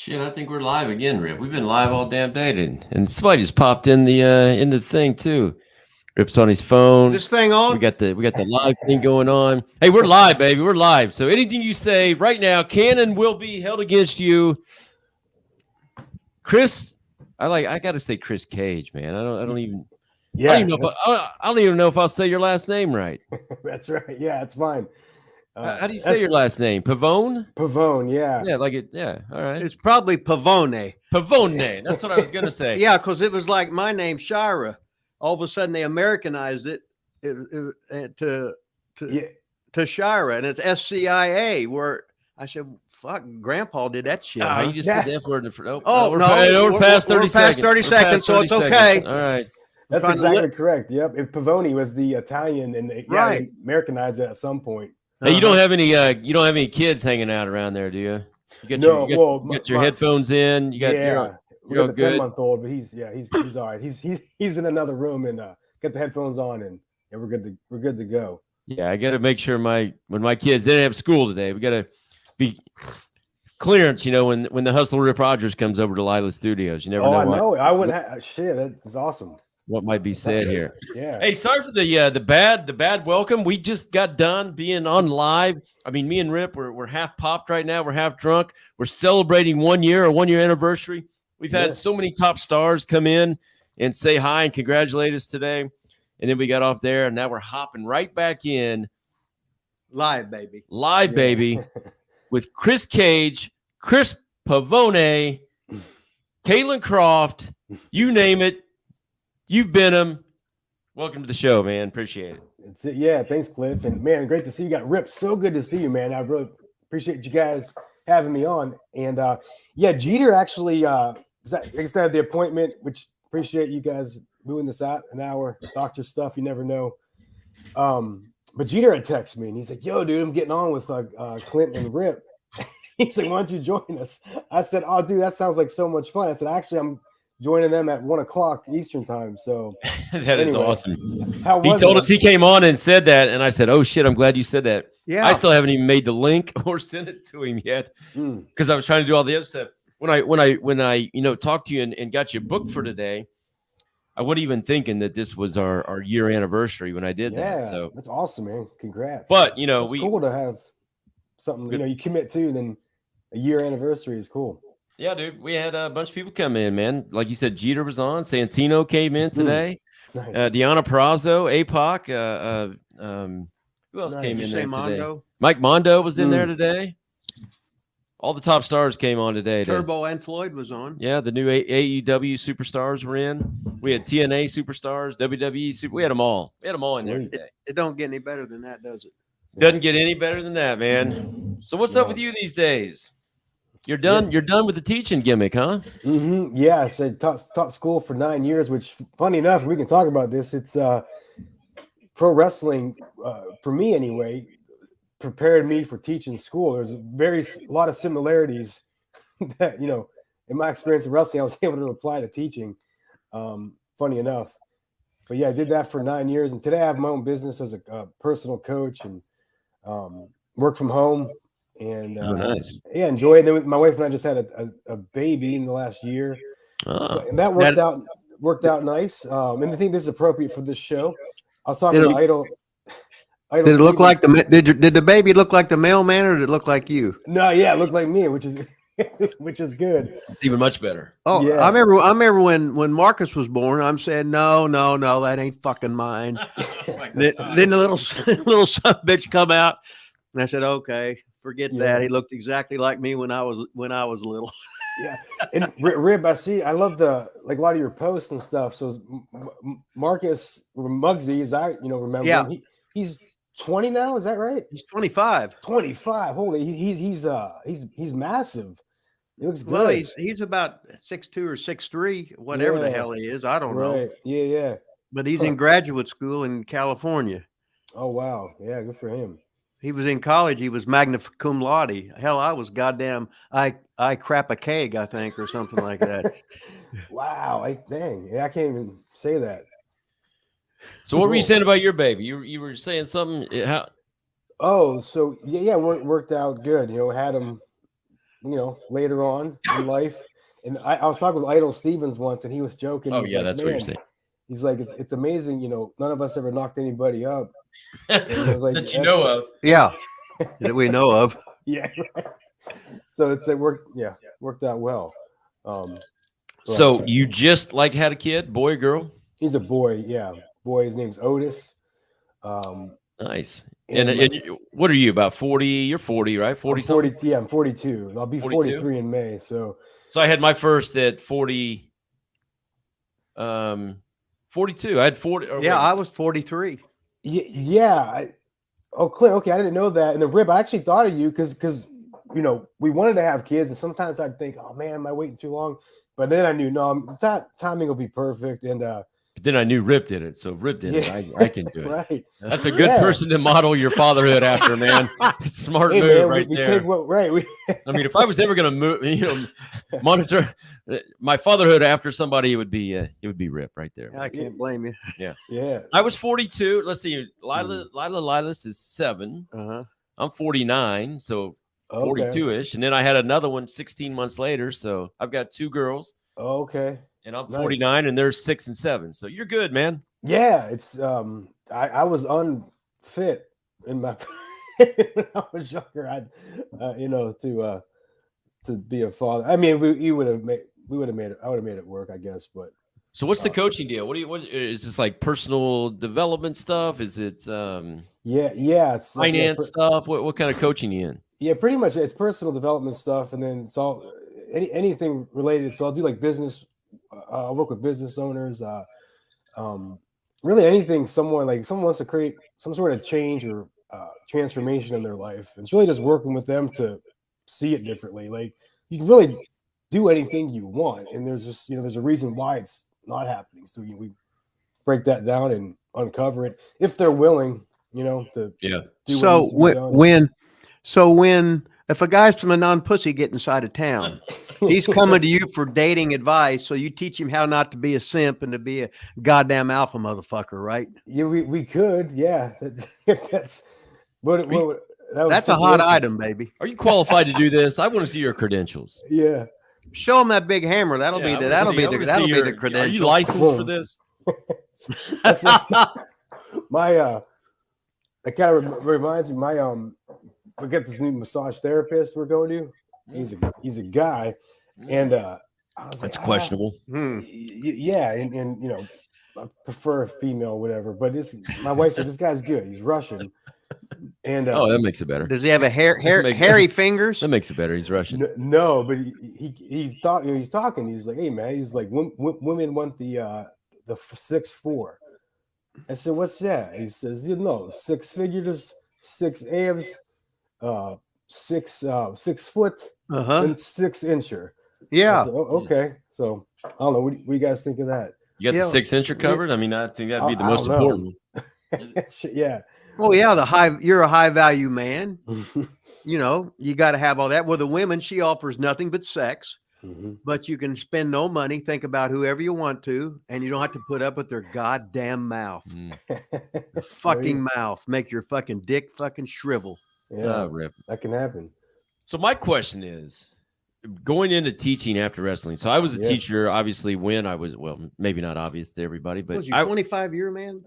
Shit, I think we're live again, Rip. We've been live all damn day, and somebody just popped in the thing too. Rip's on his phone. This thing on? We got the live thing going on. Hey, we're live, baby. We're live. So anything you say right now can and will be held against you. Chris, I gotta say Chris Cage, man. I don't even know if I'll say your last name right. That's right. Yeah, it's fine. How do you say your last name? Pavone? Pavone, yeah. Yeah, like it. Yeah, all right. It's probably Pavone. Pavone. That's what I was gonna say. Yeah, because it was like my name, Shira. All of a sudden, they Americanized it to Shira, and it's SCIA. Where I said, "Fuck, Grandpa did that shit." Huh? You just said the F word. We're past 30 seconds, so it's okay. All right. That's exactly correct. Yep. And Pavone was the Italian, and they Americanized it at some point. Hey, you don't have any kids hanging out around there, do you? You got your headphones in. You got you're the 10-month-old, but he's all right. He's in another room and got the headphones on, and we're good to go. Yeah, I got to make sure when my kids didn't have school today, we got to be clearance. When the Hustler Rip Rogers comes over to Lila Studios, you never know. I know. I wouldn't have shit. That's awesome. What might be said here. Yeah. Hey, sorry for the bad welcome. We just got done being on live. I mean, me and Rip, we're half popped right now. We're half drunk. We're celebrating 1 year, a 1 year anniversary. We've had so many top stars come in and say hi and congratulate us today. And then we got off there, and now we're hopping right back in. Live, baby. With Chris Cage, Chris Pavone, Caylen Croft, you name it. You've been him. Welcome to the show, man. Appreciate it. That's it. Yeah, thanks, Cliff. And man, great to see you. Got Rip. So good to see you, man. I really appreciate you guys having me on. And Jeter actually, like I said, the appointment, which appreciate you guys moving this out an hour. Doctor stuff, you never know. But Jeter had texted me and he's like, "Yo, dude, I'm getting on with Clint and Rip." He's like, "Why don't you join us?" I said, "Oh, dude, that sounds like so much fun." I said, "Actually, I'm joining them at 1 o'clock Eastern time." So that is awesome. He told us he came on and said that, and I said, "Oh shit, I'm glad you said that." Yeah, I still haven't even made the link or sent it to him yet because I was trying to do all the other stuff. When I talked to you and got you booked for today, I wasn't even thinking that this was our year anniversary when I did that. So that's awesome, man. Congrats. But it's cool to have something you commit to. Then a year anniversary is cool. Yeah, dude, we had a bunch of people come in, man. Like you said, Jeter was on. Santino came in today. Nice. Deanna Purrazzo, APOC. Who else came in there today? Mike Mondo was in there today. All the top stars came on today. Turbo and Floyd was on. Yeah, the new AEW Superstars were in. We had TNA Superstars, WWE We had them all. We had them all in there today. It don't get any better than that, does it? Doesn't get any better than that, man. So what's up with you these days? You're done. You're done with the teaching gimmick, huh? Mm-hmm. Yeah, I taught school for 9 years. Which, funny enough, we can talk about this. It's pro wrestling for me anyway. Prepared me for teaching school. There's a lot of similarities that in my experience of wrestling, I was able to apply to teaching. Funny enough, but yeah, I did that for 9 years, and today I have my own business as a personal coach and work from home. And nice. Yeah, enjoy it. Then my wife and I just had a baby in the last year, and that worked out nice. And I think this is appropriate for this show. I was talking to Idol. Did it look like did the baby look like the mailman, or did it look like you? No, yeah, it looked like me, which is good. It's even much better. Oh, yeah. I remember when Marcus was born. I'm saying no, that ain't fucking mine. Then the little son bitch come out, and I said, okay, forget that. He looked exactly like me when I was little. Yeah, and Rib, I love a lot of your posts and stuff. So Marcus or Muggsy, as I remember, him, he's 20 now. Is that right? He's 25. 25. Holy, he's massive. He looks good. Well, he's about 6'2" or 6'3", whatever the hell he is. I don't know. Yeah. But he's in graduate school in California. Oh wow, yeah, good for him. He was in college. He was magna cum laude. Hell, I was goddamn I crap a keg, I think, or something like that. Wow, dang, yeah, I can't even say that. So what were you saying about your baby? You were saying something. Oh, so yeah, worked out good. Had him later on in life. And I was talking with Idol Stevens once, and he was joking. Oh, He's yeah, like, that's what you're saying. He's like, it's amazing, none of us ever knocked anybody up. And I was like, that you know of. Yeah, that we know of. Yeah. So it worked out well. So you just had a kid, boy or girl? He's a boy. Yeah, boy. His name's Otis. Nice. And what are you, about 40? You're 40, right? 40 something? Yeah, I'm 42. I'll be 43 in May. So I had my first at 40. 42. I had 40. I was 43. Yeah. Clint. Okay, I didn't know that. And the Rip, I actually thought of you because we wanted to have kids, and sometimes I'd think, oh man, am I waiting too long? But then I knew timing will be perfect. And but then I knew Rip did it, so Rip did it. I can do it. Right. That's a good person to model your fatherhood after, man. Smart move, man, we there. I mean, if I was ever going to monitor my fatherhood after somebody, it would be Rip right there. I can't blame you. Yeah. Yeah. I was 42. Let's see. Lila Lilas is 7. I'm 49, so 42-ish. And then I had another one 16 months later. So I've got 2 girls. Okay. And I'm 49, and they're 6 and 7. So you're good, man. Yeah, it's I was unfit in my when I was younger. To be a father. I mean, we would have made it. I would have made it work, I guess. But so what's the coaching deal? What is this, like personal development stuff? Is it it's finance stuff? What kind of coaching you in? Yeah, pretty much it's personal development stuff, and then it's all anything related. So I'll do like business. I work with business owners. Really anything someone wants to create some sort of change or transformation in their life. It's really just working with them to see it differently. Like you can really do anything you want, and there's just there's a reason why it's not happening. So we break that down and uncover it if they're willing, to do. When if a guy's from a non-pussy getting inside of town, he's coming to you for dating advice. So you teach him how not to be a simp and to be a goddamn alpha motherfucker, right? Yeah, we could. Yeah, if that's that's a hot item, baby. Are you qualified to do this? I want to see your credentials. Yeah, show him that big hammer. That'll be the credential. Are you licensed for this? That kind of reminds me. We got this new massage therapist we're going to. He's a guy, and I was that's questionable. Yeah, and I prefer a female, whatever. But my wife said this guy's good. He's Russian, and that makes it better. Does he have a hairy fingers? That makes it better. He's Russian. No, but he's talking. He's talking. He's like, hey man, he's like, women want the 6'4". I said, what's that? He says, 6 figures, 6 abs. 6 foot and 6 incher. Yeah. Said, okay. So I don't know. What do you guys think of that? You got the 6 incher covered? I mean, I think that'd be the most important. Yeah. Oh yeah. You're a high value man. You got to have all that. Well, the women, she offers nothing but sex, but you can spend no money. Think about whoever you want to, and you don't have to put up with their goddamn mouth. The fucking mouth. Make your fucking dick fucking shrivel. Yeah, that can happen. So my question is, going into teaching after wrestling. So I was a teacher, obviously, when I was, well, maybe not obvious to everybody, but was you 25-year man?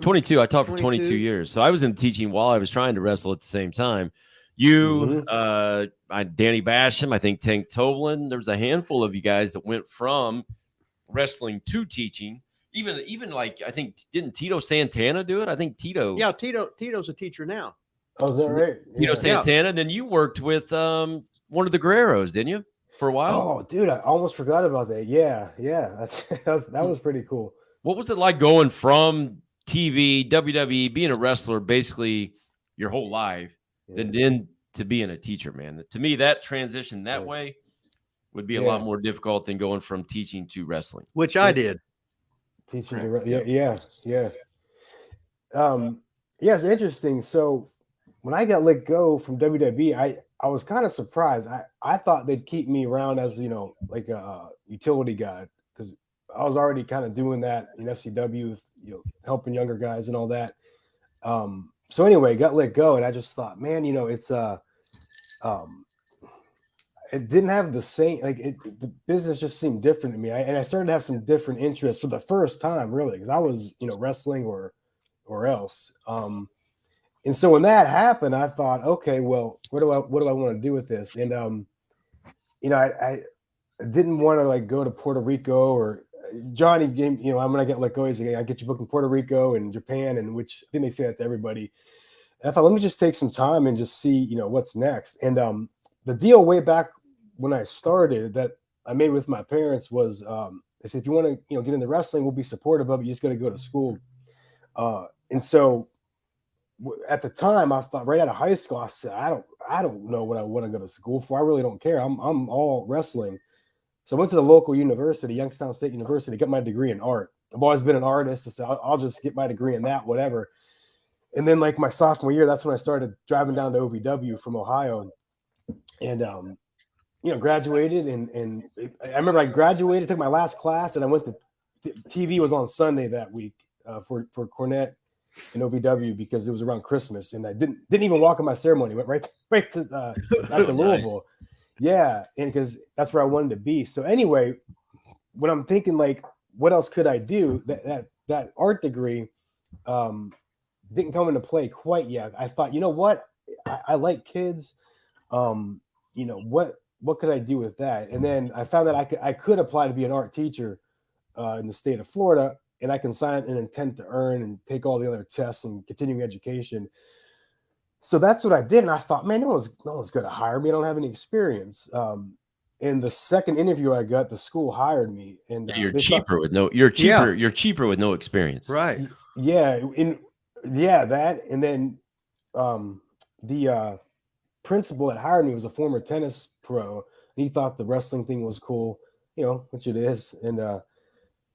22. I taught for 22 years. So I was in teaching while I was trying to wrestle at the same time. You, Danny Basham, I think Tank Toblin. There was a handful of you guys that went from wrestling to teaching. Even like, I think, didn't Tito Santana do it? I think Tito. Yeah, Tito's a teacher now. Oh, is that right? Tito Santana. Then you worked with one of the Guerreros, didn't you, for a while? Oh, dude, I almost forgot about that. Yeah. That was pretty cool. What was it like going from TV, WWE, being a wrestler basically your whole life, then to being a teacher, man? To me, that transition that way would be a lot more difficult than going from teaching to wrestling. Which I did. Teaching to yeah. It's interesting. So when I got let go from WWE, I was kind of surprised. I thought they'd keep me around as, like a utility guy, because I was already kind of doing that in FCW, helping younger guys and all that. So anyway, got let go, and I just thought, man, it's it didn't have the same, like the business just seemed different to me. And I started to have some different interests for the first time, really, because I was, wrestling or else. And so when that happened, I thought, okay, well, what do I want to do with this? And I didn't want to like go to Puerto Rico, or Johnny gave, I'm gonna get let go. He's like, I get you booked in Puerto Rico and Japan, and which I think they say that to everybody. And I thought, let me just take some time and just see, what's next. And the deal way back when I started that I made with my parents was, they said, if you want to, get into wrestling, we'll be supportive of it. You just got to go to school. And so at the time, I thought right out of high school, I said, I don't know what I want to go to school for. I really don't care. I'm all wrestling. So I went to the local university, Youngstown State University, got my degree in art. I've always been an artist. I said, I'll just get my degree in that, whatever. And then like my sophomore year, that's when I started driving down to OVW from Ohio, and graduated. And I remember I graduated, took my last class, and I went to TV was on Sunday that week for Cornette and OVW because it was around Christmas, and I didn't even walk in my ceremony. Went right to Louisville. Yeah, and because that's where I wanted to be. So anyway, when I'm thinking like, what else could I do? That art degree didn't come into play quite yet. I thought, you know what? I like kids. What could I do with that? And then I found that I could apply to be an art teacher in the state of Florida, and I can sign an intent to earn and take all the other tests and continuing education. So that's what I did. And I thought, man, no one's going to hire me. I don't have any experience. In the second interview I got, the school hired me. And you're cheaper with no experience. Right. Yeah. That. And then the principal that hired me was a former tennis pro. And he thought the wrestling thing was cool, which it is. And so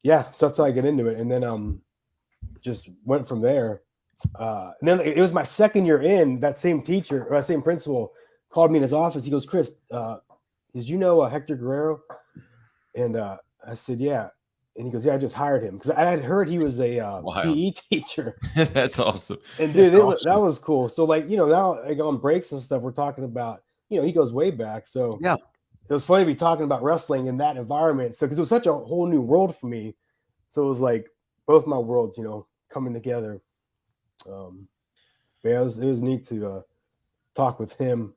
that's how I get into it. And then just went from there. And then it was my second year in, that same teacher or that same principal called me in his office. He goes, Chris, did you know Hector Guerrero? And I said, yeah. And he goes, yeah, I just hired him because I had heard he was a PE teacher. That's awesome. And dude, that was cool. So like, now like on breaks and stuff, we're talking about, he goes way back. So yeah, it was funny to be talking about wrestling in that environment. So because it was such a whole new world for me. So it was like both my worlds, coming together. It was neat to talk with him.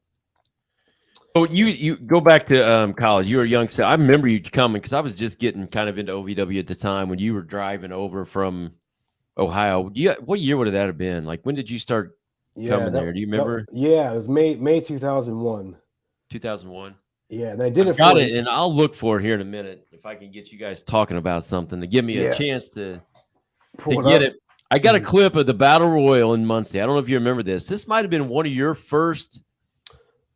So you go back to college. You were young. So I remember you coming because I was just getting kind of into OVW at the time when you were driving over from Ohio. What year would that have been? Like when did you start coming there? Do you remember? It was May 2001. 2001. Yeah, and I did it. Got it, and I'll look for it here in a minute if I can get you guys talking about something to give me a chance to get it. I got a clip of the Battle Royal in Muncie. I don't know if you remember this. This might have been one of your first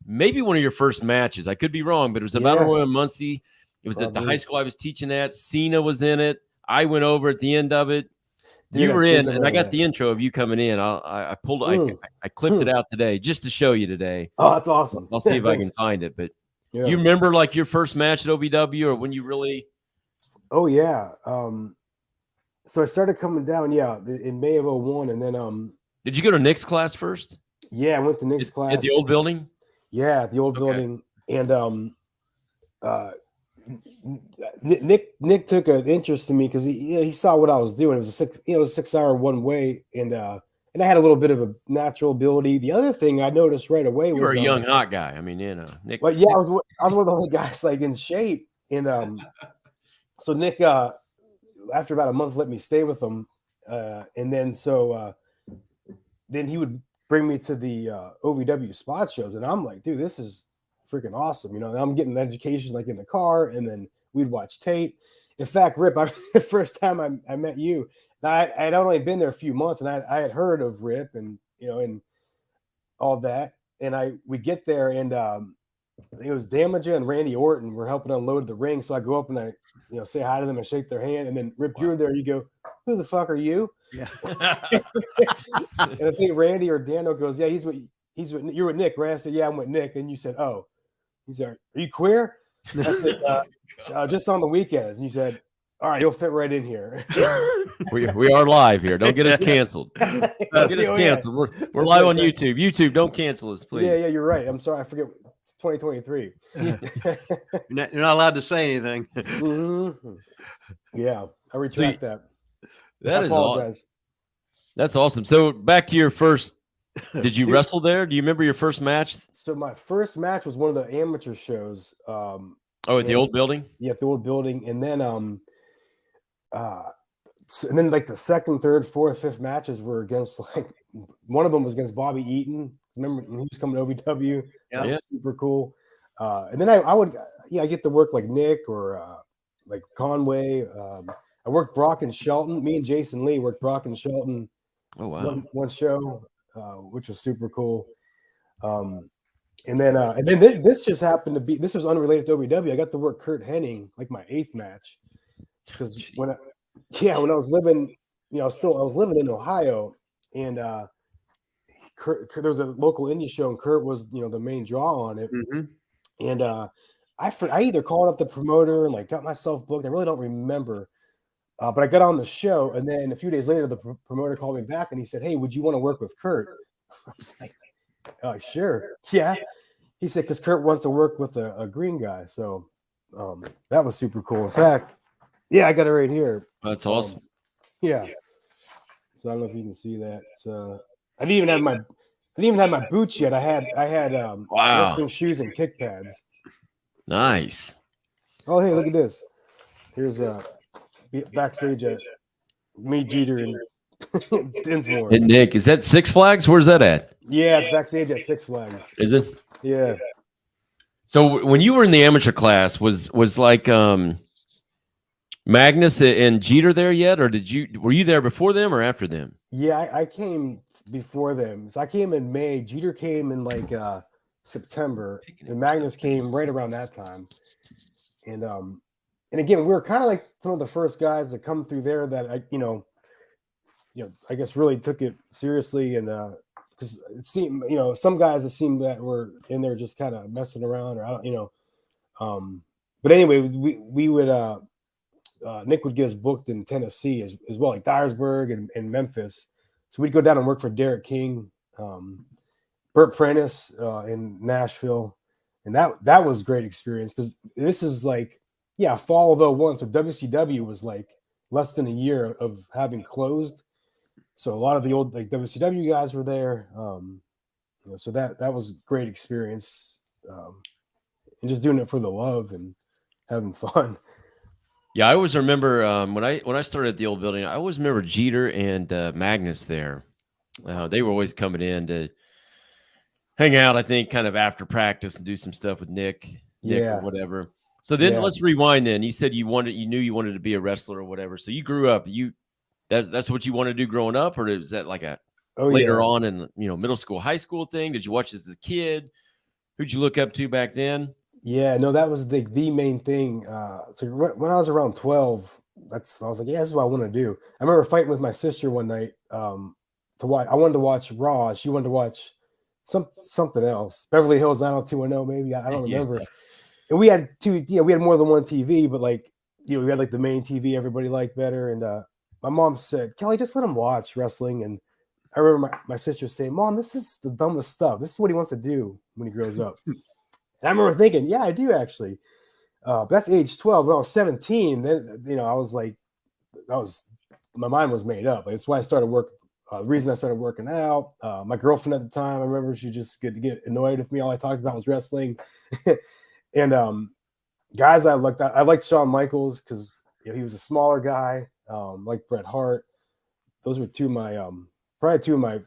matches. I could be wrong, but it was the Battle Royal in Muncie. It was at the high school I was teaching at. Cena was in it. I went over at the end of it. You were in, and I got the intro of you coming in. I clipped it out today just to show you today. Oh, that's awesome. I'll see if I can find it. But do you remember like your first match at OVW or when you really? Oh yeah. So I started coming down, in May of 2001, and then did you go to Nick's class first? Yeah, I went to Nick's class at the old building. Yeah, the old building, and Nick took an interest in me because he saw what I was doing. It was a 6 hour one way, and I had a little bit of a natural ability. The other thing I noticed right away was you were a young hot guy. I mean, Nick. But yeah, I was one of the only guys like in shape, and so Nick. After about a month, let me stay with him, and then then he would bring me to the OVW spot shows, and I'm like, dude, this is freaking awesome. I'm getting education like in the car, and then we'd watch tape. In fact, Rip, the first time I met you, I had only been there a few months, and I had heard of Rip and and all that, and we get there, and it was Damaja and Randy Orton were helping unload the ring, so I go up and I say hi to them and shake their hand, and then Rip, you're there. You go, who the fuck are you? Yeah. And I think Randy or Dano goes, yeah, you're with Nick, right? I said, yeah, I'm with Nick. And you said, oh, he said, are you queer? I said, just on the weekends. And you said, all right, you'll fit right in here. we are live here. Don't get us canceled. Get us canceled. We're live on YouTube. YouTube, don't cancel us, please. Yeah, you're right. I'm sorry. I forget. 2023. You're not allowed to say anything. Mm-hmm. Yeah, I retract that. That is awesome. That's awesome. So back to your first. Did you wrestle there? Do you remember your first match? So my first match was one of the amateur shows. At the old building? Yeah, at the old building. And then like the second, third, fourth, fifth matches were against, like, one of them was against Bobby Eaton. Remember when he was coming to OVW? Yeah. That was super cool. And then I would get to work like Nick or like Conway. I worked Brock and Shelton. Me and Jason Lee worked Brock and Shelton. Oh wow! One show, which was super cool. And then this just happened to be. This was unrelated to OVW. I got to work Kurt Hennig, like my 8th match, because when I was living, I was living in Ohio, and Kurt, there was a local indie show, and Kurt was the main draw on it. Mm-hmm. And I either called up the promoter and like got myself booked. I really don't remember. But I got on the show, and then a few days later, the promoter called me back, and he said, "Hey, would you want to work with Kurt?" I was like, "Sure, yeah." He said, "Because Kurt wants to work with a green guy." So that was super cool. In fact, yeah, I got it right here. That's awesome. Yeah. So I don't know if you can see that. I didn't even have my boots yet. I had wrestling shoes and kick pads. Nice. Oh, hey, look at this. Here's backstage at me, Jeter, and Dinsmore. And Nick, is that Six Flags? Where's that at? Yeah, it's backstage at Six Flags. Is it? Yeah. So when you were in the amateur class, was like Magnus and Jeter there yet, or were you there before them or after them? Yeah, I came before them. So I came in May. Jeter came in like September, and Magnus came right around that time. And again, we were kind of like some of the first guys that come through there that I guess really took it seriously, and because it seemed, some guys that seemed that were in there just kind of messing around, or I don't, but anyway, we would Nick would get us booked in Tennessee as well, like Dyersburg and Memphis. So we'd go down and work for Derek King, Burt Prentice in Nashville, and that was a great experience, because this is like, fall of 01. So WCW was like less than a year of having closed. So a lot of the old like WCW guys were there. So that was a great experience. And just doing it for the love and having fun. Yeah, I always remember when I started at the old building, I always remember Jeter and Magnus there. They were always coming in to hang out, I think, kind of after practice and do some stuff with Nick or whatever. So then let's rewind. Then you said you knew you wanted to be a wrestler or whatever. So you grew up. That's what you wanted to do growing up, or is that like a later on in middle school, high school thing? Did you watch as a kid? Who'd you look up to back then? Yeah, no, that was the main thing. So when I was around 12, I was like, this is what I want to do. I remember fighting with my sister one night to watch. I wanted to watch Raw. She wanted to watch something else, Beverly Hills 90210, maybe. I don't remember. Yeah. And we had we had more than one TV, but like, we had like the main TV everybody liked better. And my mom said, "Kelly, just let him watch wrestling." And I remember my sister saying, "Mom, this is the dumbest stuff. This is what he wants to do when he grows up." And I remember thinking, yeah, I do actually. But that's age 12. When I was 17, then I was like, my mind was made up. Like, that's why I started work. The reason I started working out. My girlfriend at the time, I remember she just could get annoyed with me. All I talked about was wrestling. And guys, I liked Shawn Michaels because he was a smaller guy, like Bret Hart. Those were probably two of my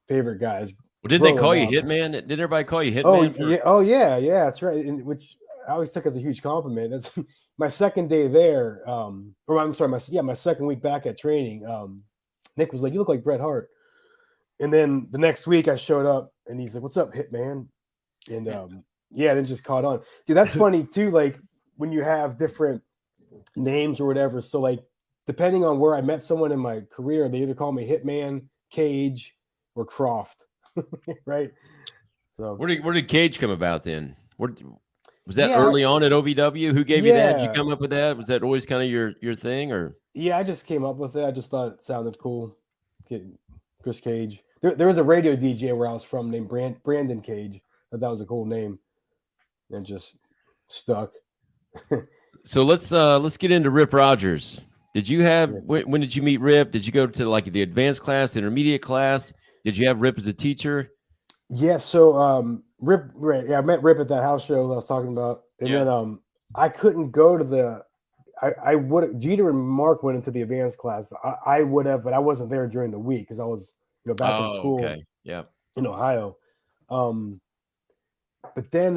favorite guys. Well, did they call you Hitman? Did everybody call you Hitman? Yeah, that's right. And which I always took as a huge compliment. That's my second day there. Or I'm sorry, my second week back at training. Nick was like, "You look like Bret Hart." And then the next week I showed up and he's like, "What's up, Hitman?" And then just caught on. Dude, that's funny too. Like when you have different names or whatever. So like depending on where I met someone in my career, they either call me Hitman, Cage, or Croft. Right. So where did Cage come about then? Was that early on at OVW? Who gave you that? Did you come up with that? Was that always kind of your thing, or? Yeah, I just came up with it. I just thought it sounded cool. Chris Cage. There was a radio DJ where I was from named Brandon Cage. That was a cool name. and just stuck. So let's get into Rip Rogers. Did you have when did you meet Rip? Did you go to like the advanced class, intermediate class? Did you have Rip as a teacher? Yeah, so Rip, right? Yeah, I met Rip at that house show I was talking about, and then I couldn't go to the. I would. Jeter and Mark went into the advanced class. I would have, but I wasn't there during the week because I was back in school. Okay. Yeah. In Ohio. But then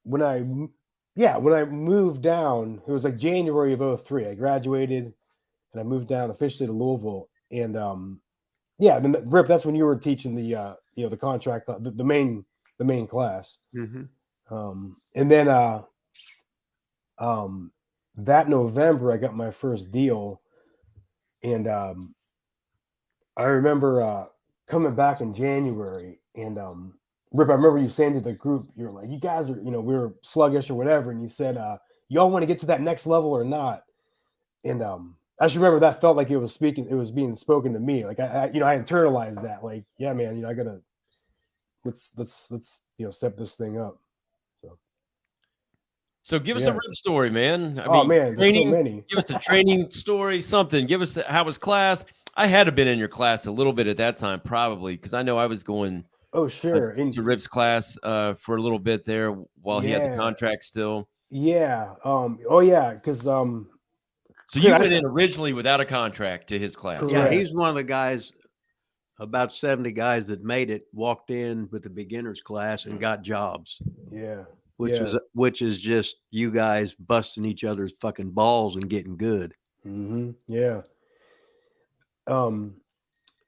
when I moved down, it was like January of 2003. I graduated and I moved down officially to Louisville. And then Rip, that's when you were teaching the the contract, the main class. Mm-hmm. And then that November I got my first deal. And I remember coming back in January, and Rip, I remember you saying to the group, you're like, you guys are, we were sluggish or whatever, and you said, y'all want to get to that next level or not? And I just remember that felt like it was being spoken to me. Like I internalized that, like, yeah, man, I gotta let's step this thing up. So give us a Rip story, man. I mean, man, there's so many. Give us a training story, something. Give us how was class. I had to been in your class a little bit at that time, probably, because I know I was going to Rip's class for a little bit there while he had the contract still. Yeah. Because so you went in originally without a contract to his class. Correct. Yeah, he's one of the guys, about 70 guys that made it, walked in with the beginners class and got jobs. Yeah. Which is just you guys busting each other's fucking balls and getting good. Mm-hmm. Yeah. And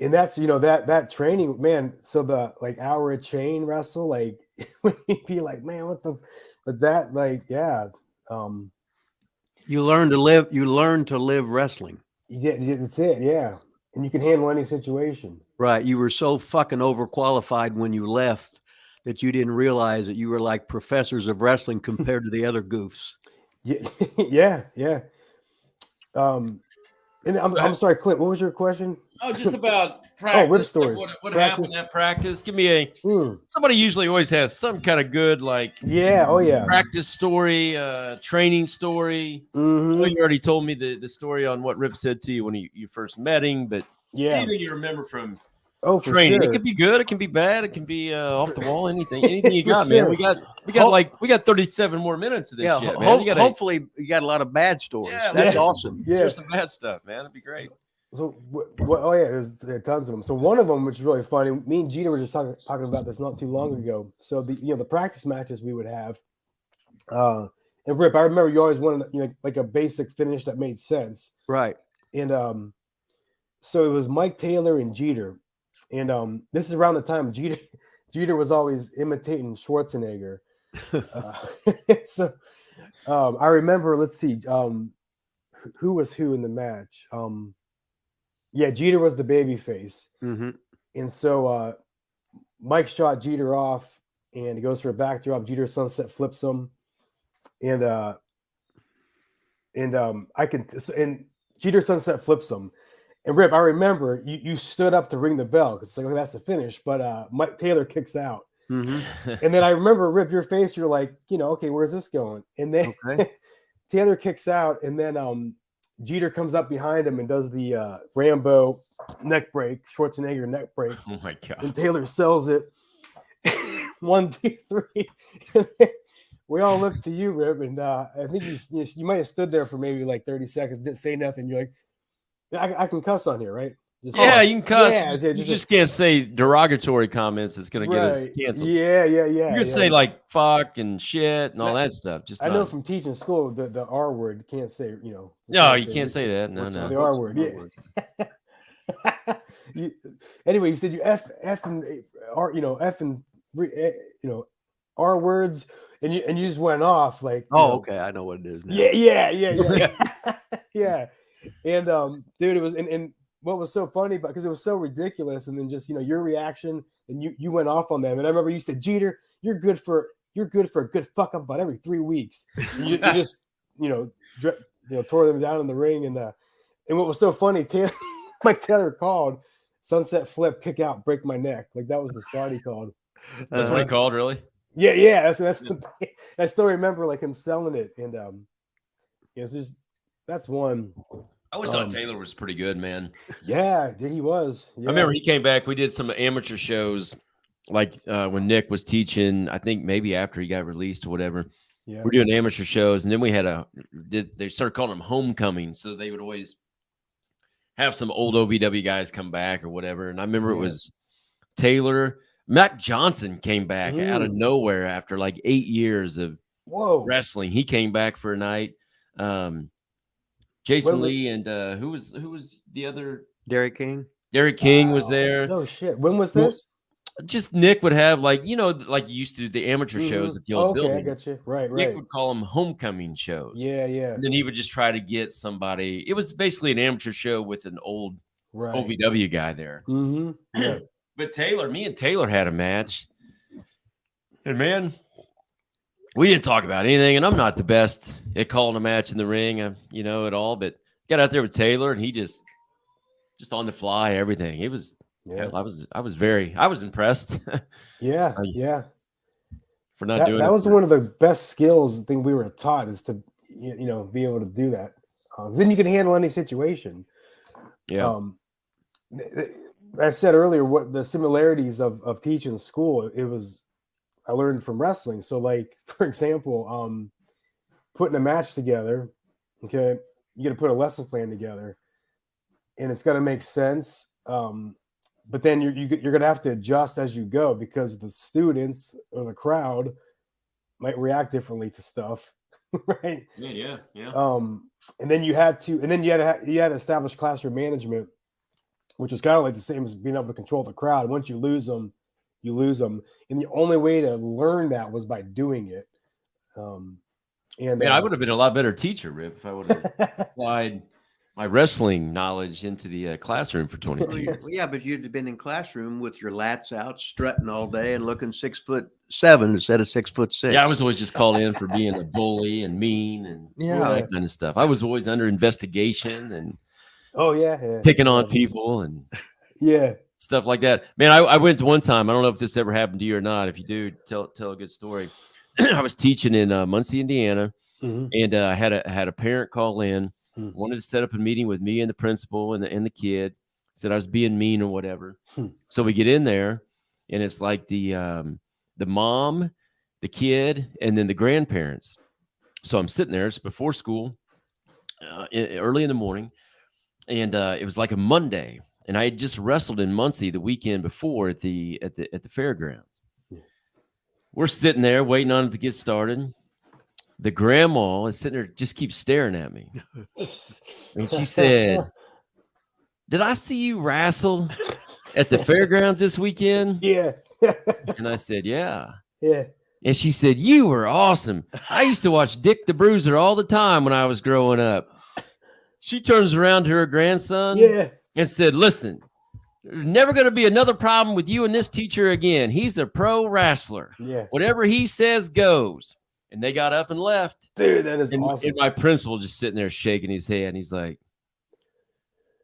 that's that training, man. So the hour of chain wrestle, like you'd be like, man, what the? But that, you learn to live wrestling. Yeah, that's it. Yeah, and you can handle any situation. Right. You were so fucking overqualified when you left that you didn't realize that you were like professors of wrestling compared to the other goofs. Yeah. And I'm sorry, Clint, what was your question? Oh, just about practice. Rip stories. What happened at practice? Give me somebody usually always has some kind of good practice story, training story. Mm-hmm. You already told me the story on what Rip said to you when you first met him, but anything you remember from training. Sure. It could be good, it can be bad, it can be off the wall, anything you got, man. We got 37 more minutes of this shit, man. Hopefully you got a lot of bad stories. Yeah, that's awesome. There's some bad stuff, man. It'd be great. So there's tons of them. So one of them, which is really funny, me and Jeter were just talking about this not too long ago. So the practice matches we would have, and Rip, I remember you always wanted like a basic finish that made sense, right? And so it was Mike Taylor and Jeter. And this is around the time Jeter was always imitating Schwarzenegger. So I remember, let's see, who was who in the match? Jeter was the baby face. Mm-hmm. And so Mike shot Jeter off and he goes for a backdrop. Jeter sunset flips him. And Jeter sunset flips him. And Rip, I remember you stood up to ring the bell because it's like, that's the finish. But Mike Taylor kicks out. Mm-hmm. And then I remember, Rip, your face, you're like, okay, where's this going? And then Taylor kicks out. And then Jeter comes up behind him and does the Rambo neck break, Schwarzenegger neck break. Oh, my God. And Taylor sells it. 1, 2, 3. We all looked to you, Rip. And I think you might have stood there for maybe like 30 seconds, didn't say nothing. You're like, I can cuss on here, right? You can cuss. Yeah, you just can't say derogatory comments. It's going to get us canceled. Yeah. You're going to say like fuck and shit and all that stuff. Just I know from teaching school the R word you can't say, No, you can't say that. No. The R word. Yeah. Anyway, you said you F and R, F and R words, and you just went off like. Okay, I know what it is now. Yeah. Yeah. And dude, it was and what was so funny about, because it was so ridiculous, and then just your reaction, and you went off on them. And I remember you said, Jeter, you're good for a good fuck up about every 3 weeks. And you just tore them down in the ring. And what was so funny, Mike Taylor called sunset flip, kick out, break my neck. Like that was the start he called. That's what he called, really? Yeah. That's what I still remember, like him selling it, and it's just that's one. I always thought Taylor was pretty good, man. Yeah, he was. Yeah. I remember he came back. We did some amateur shows, like when Nick was teaching. I think maybe after he got released or whatever. Yeah. We're doing amateur shows, and then we had they started calling them homecoming, so they would always have some old OVW guys come back or whatever. And I remember it was Taylor. Mac Johnson came back out of nowhere after like 8 years of wrestling. He came back for a night. Jason Lee and who was the other? Derek King. Derek King was there. No shit. When was this? Just Nick would have like you used to do the amateur shows at the old building. I got you. Right. Nick would call them homecoming shows. Yeah. And then he would just try to get somebody. It was basically an amateur show with an old OVW guy there. Yeah. But me and Taylor had a match, and man, we didn't talk about anything. And I'm not the best at calling a match in the ring, at all. But got out there with Taylor, and he just on the fly, everything. It was. Yeah. I was impressed. Yeah. For not doing that was one of the best skills I think we were taught is to be able to do that. Then you can handle any situation. Yeah. I said earlier what the similarities of teaching school, I learned from wrestling. So like, for example, putting a match together, okay, you got to put a lesson plan together and it's got to make sense. But then you're going to have to adjust as you go because the students or the crowd might react differently to stuff, right? Yeah. And then you had to establish classroom management, which was kind of like the same as being able to control the crowd. Once you lose them, you lose them, and the only way to learn that was by doing it. I would have been a lot better teacher, Rip, if I would have applied my wrestling knowledge into the classroom for 22 years. Yeah, but you'd have been in classroom with your lats out, strutting all day, and looking 6'7" instead of 6'6". Yeah, I was always just called in for being a bully and mean and all that kind of stuff. I was always under investigation and picking on people and stuff like that. Man, I went to one time. I don't know if this ever happened to you or not. If you do, tell a good story. I was teaching in Muncie, Indiana, and I had a parent call in. Wanted to set up a meeting with me and the principal and the kid. Said I was being mean or whatever. So we get in there, and it's like the mom, the kid, and then the grandparents. So I'm sitting there. It's before school, early in the morning, and it was like a Monday, and I had just wrestled in Muncie the weekend before at the fairgrounds. We're sitting there waiting on it to get started. The grandma is sitting there, just keeps staring at me. And she said, "Did I see you wrestle at the fairgrounds this weekend?" Yeah. And I said, "Yeah." Yeah. And she said, "You were awesome. I used to watch Dick the Bruiser all the time when I was growing up." She turns around to her grandson and said, "Listen, there's never going to be another problem with you and this teacher again. He's a pro wrestler. Yeah. Whatever he says goes." And they got up and left. Dude, that is awesome. And my principal just sitting there shaking his head. And he's like,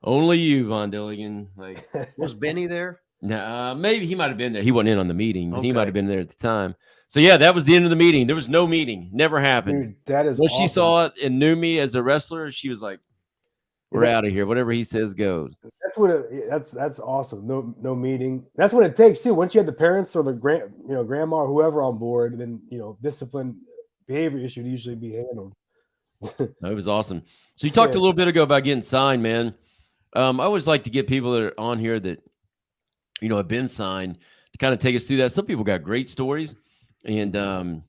"Only you, Von Dilligan." Like, was Benny there? Nah, maybe he might have been there. He wasn't in on the meeting, but he might have been there at the time. So yeah, that was the end of the meeting. There was no meeting. Never happened. Dude, that is when awesome. She saw it and knew me as a wrestler, she was like, "We're out of here. Whatever he says goes." That's awesome. No meeting. That's what it takes too. Once you have the parents or the grandma or whoever on board, then discipline. Behavior issue would usually be handled. It was awesome. So you talked a little bit ago about getting signed, man. I always like to get people that are on here that have been signed to kind of take us through that. Some people got great stories and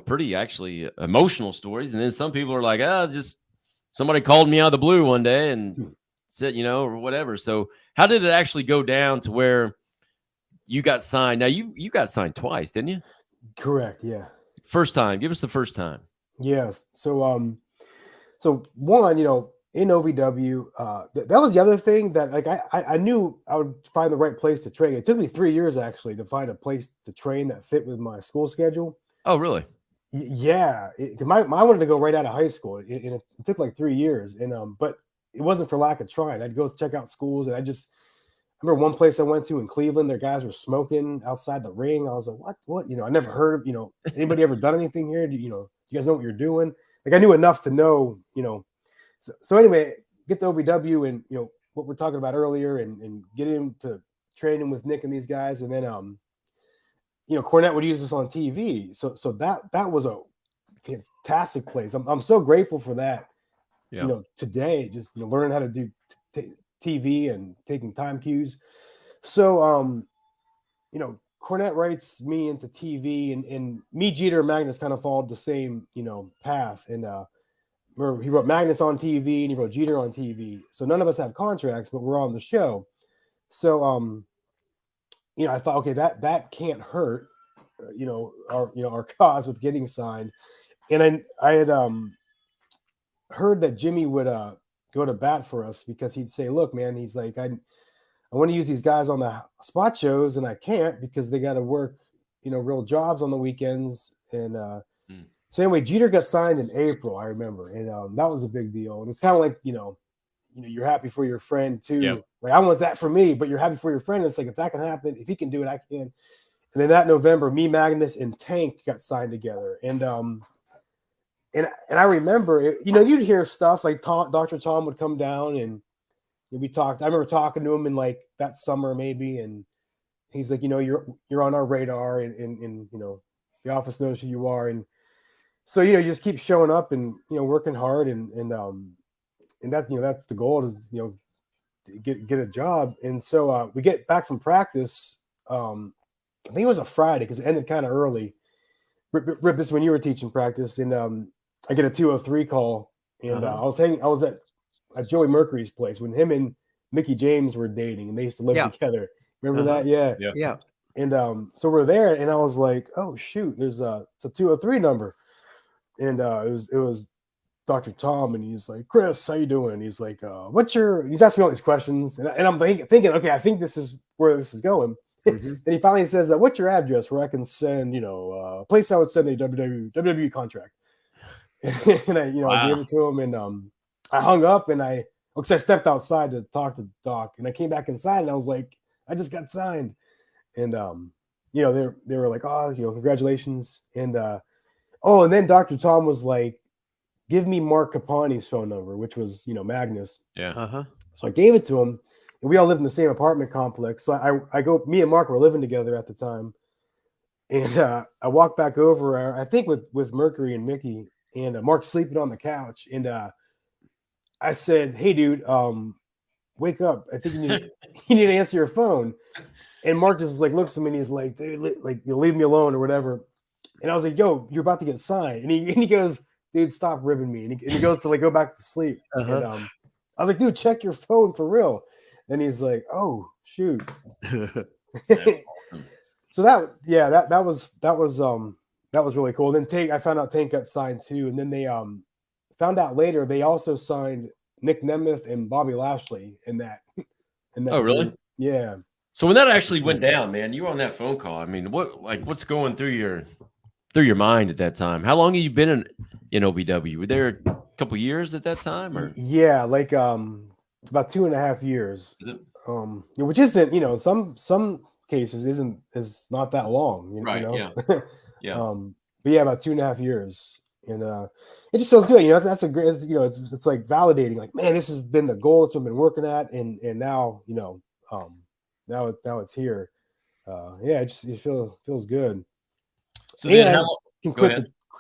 pretty actually emotional stories, and then some people are like, just somebody called me out of the blue one day and said, or whatever. So how did it actually go down to where you got signed? Now you got signed twice, didn't you? Correct. Yeah. First time. Give us the first time. Yes. So one, in OVW, that was the other thing that like I knew I would find the right place to train. It took me 3 years actually to find a place to train that fit with my school schedule. Oh, really? Yeah. I wanted to go right out of high school. It took like 3 years, and but it wasn't for lack of trying. I'd go check out schools, and remember one place I went to in Cleveland, their guys were smoking outside the ring. I was like, what? I never heard of, anybody ever done anything here? Do you guys know what you're doing? Like I knew enough to know, So anyway, get the OVW and, what we're talking about earlier and get into training with Nick and these guys. And then, Cornette would use this on TV. So that was a fantastic place. I'm so grateful for that. Yeah. Today, just learning how to do TV and taking time cues. So, Cornette writes me into TV, and me, Jeter, and Magnus kind of followed the same, path. And he wrote Magnus on TV and he wrote Jeter on TV. So none of us have contracts, but we're on the show. So, I thought, okay, that can't hurt, our cause with getting signed. And I had heard that Jimmy would go to bat for us because he'd say, look, man, he's like, I want to use these guys on the spot shows and I can't because they got to work, real jobs on the weekends. And so anyway, Jeter got signed in April, I remember. And that was a big deal. And it's kind of like, you're happy for your friend too. Yep. Like I want that for me, but you're happy for your friend. It's like, if that can happen, if he can do it, I can. And then that November, me, Magnus, and Tank got signed together. And I remember, you'd hear stuff like Dr. Tom would come down and we talked. I remember talking to him in like that summer maybe, and he's like, you're on our radar, and the office knows who you are, and so you just keep showing up and working hard, and that's that's the goal is to get a job. And so we get back from practice. I think it was a Friday because it ended kind of early. Rip, this is when you were teaching practice, and I get a 203 call, and I was at Joey Mercury's place when him and Mickey James were dating, and they used to live together. Remember that? Yeah. And so we're there, and I was like, oh shoot, it's a 203 number, and it was Dr. Tom, and he's like, Chris, how you doing? He's like, he's asking me all these questions, and I'm thinking, okay, I think this is where this is going. Mm-hmm. And he finally says, what's your address where I can send, a place I would send a WWE contract. And I gave it to him, and I hung up, and because I stepped outside to talk to Doc, and I came back inside, and I was like, I just got signed. And they were like, oh, congratulations. And and then Dr. Tom was like, give me Mark Capani's phone number, which was Magnus. Yeah. So I gave it to him, and we all lived in the same apartment complex. So me and Mark were living together at the time, and I walked back over, I think with Mercury and Mickey, and Mark's sleeping on the couch, and I said, hey dude, wake up, I think you need to answer your phone. And Mark just like looks at me, and he's like, dude, like, you leave me alone or whatever. And I was like, yo, you're about to get signed. And he goes, dude, stop ribbing me. And he goes to like go back to sleep. And I was like, dude, check your phone for real. And he's like, oh shoot. So that was really cool. And then I found out Tank got signed too. And then they found out later they also signed Nick Nemeth and Bobby Lashley in that. Oh, really? Group. Yeah. So when that actually went down, man, you were on that phone call. I mean, what's going through your mind at that time? How long have you been in OVW? Were there a couple years at that time, or? Yeah, like about 2.5 years. Which isn't, some cases is not that long. Right. Yeah. Yeah. But yeah, about 2.5 years. And it just feels good. That's a great, it's like validating, like, man, this has been the goal that I've been working at. And now, now it's here. It feels good. So then how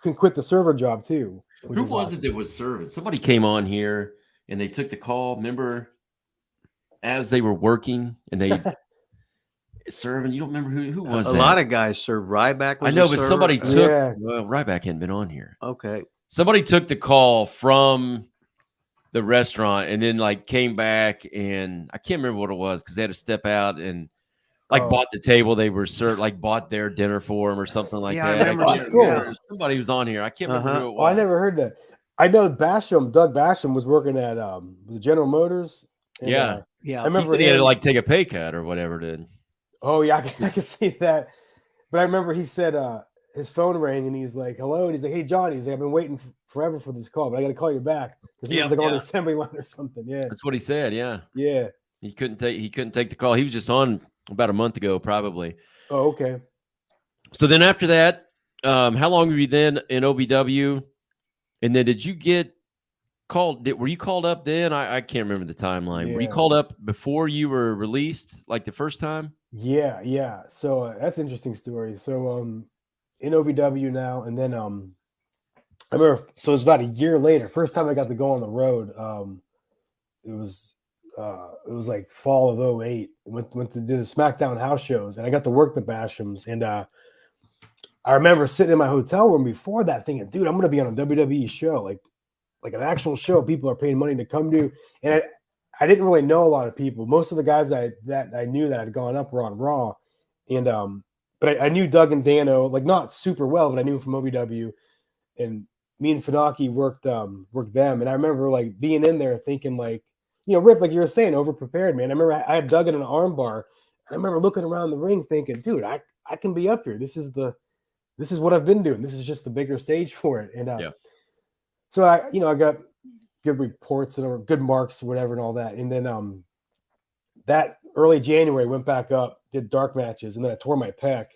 can quit the server job too. Who was it that was serving? Somebody came on here and they took the call. Remember, as they were working and they serving. You don't remember who was that? A lot of guys served. Ryback was I know, but server. somebody took. Yeah. Well, Ryback hadn't been on here. Okay. Somebody took the call from the restaurant and then like came back, and I can't remember what it was because they had to step out and like bought the table they were served, like bought their dinner for them or something like that. I remember. That's cool. Somebody was on here. I can't remember who it was. Oh, I never heard that. I know Doug Basham was working at was it General Motors. And, yeah. I remember he had to like take a pay cut or whatever. Did. Oh yeah, I can see that. But I remember he said his phone rang and he's like, "Hello," and he's like, "Hey John," he's like, "I've been waiting forever for this call, but I got to call you back because he was like on the assembly line or something." Yeah, that's what he said. Yeah, yeah. He couldn't take the call. He was just on about a month ago, probably. Oh, okay. So then after that, how long were you then in OVW? And then did you get called? Were you called up then? I can't remember the timeline. Yeah. Were you called up before you were released, like the first time? Yeah. So that's an interesting story. So in OVW now, and then I remember. So it was about a year later. First time I got to go on the road. It was like fall of 2008. Went to do the SmackDown house shows, and I got to work the Bashams. And I remember sitting in my hotel room before that, thinking, "Dude, I'm gonna be on a WWE show, like an actual show. People are paying money to come to." And I didn't really know a lot of people. Most of the guys that I knew that had gone up were on Raw, and but I knew Doug and Dano, like not super well, but I knew him from OVW, and me and Funaki worked them. And I remember like being in there thinking like, Rip, like you were saying, over prepared, man. I remember I had Doug in an arm bar. I remember looking around the ring thinking, dude, I can be up here. This is what I've been doing. This is just the bigger stage for it. And so I got good reports and good marks, whatever, and all that. And then that early January went back up, did dark matches, and then I tore my pec.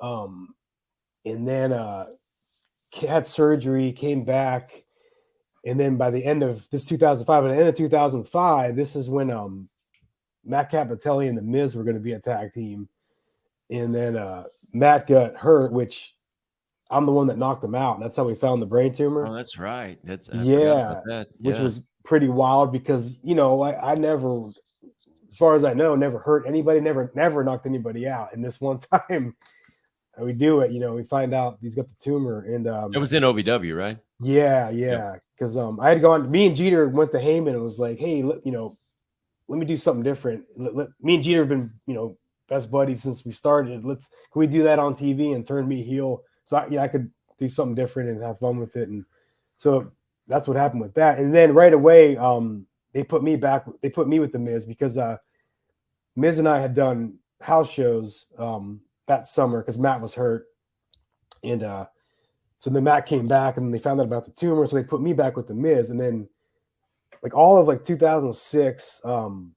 And then had surgery, came back. And then by the end of this 2005, at the end of 2005, this is when Matt Cappotelli and The Miz were going to be a tag team. And then Matt got hurt, which I'm the one that knocked him out. And that's how we found the brain tumor. Oh, that's right. Which was pretty wild because, I never, as far as I know, never hurt anybody, never knocked anybody out. And this one time we do it, we find out he's got the tumor. And it was in OVW, right? Yeah. Because I had gone, me and Jeter went to Heyman and was like, hey, let me do something different. Me and Jeter have been, best buddies since we started. Can we do that on TV and turn me heel? So I could do something different and have fun with it. And so that's what happened with that. And then right away, they put me with the Miz because Miz and I had done house shows that summer because Matt was hurt. And so then Matt came back and they found out about the tumor. So they put me back with the Miz. And then like all of like 2006, him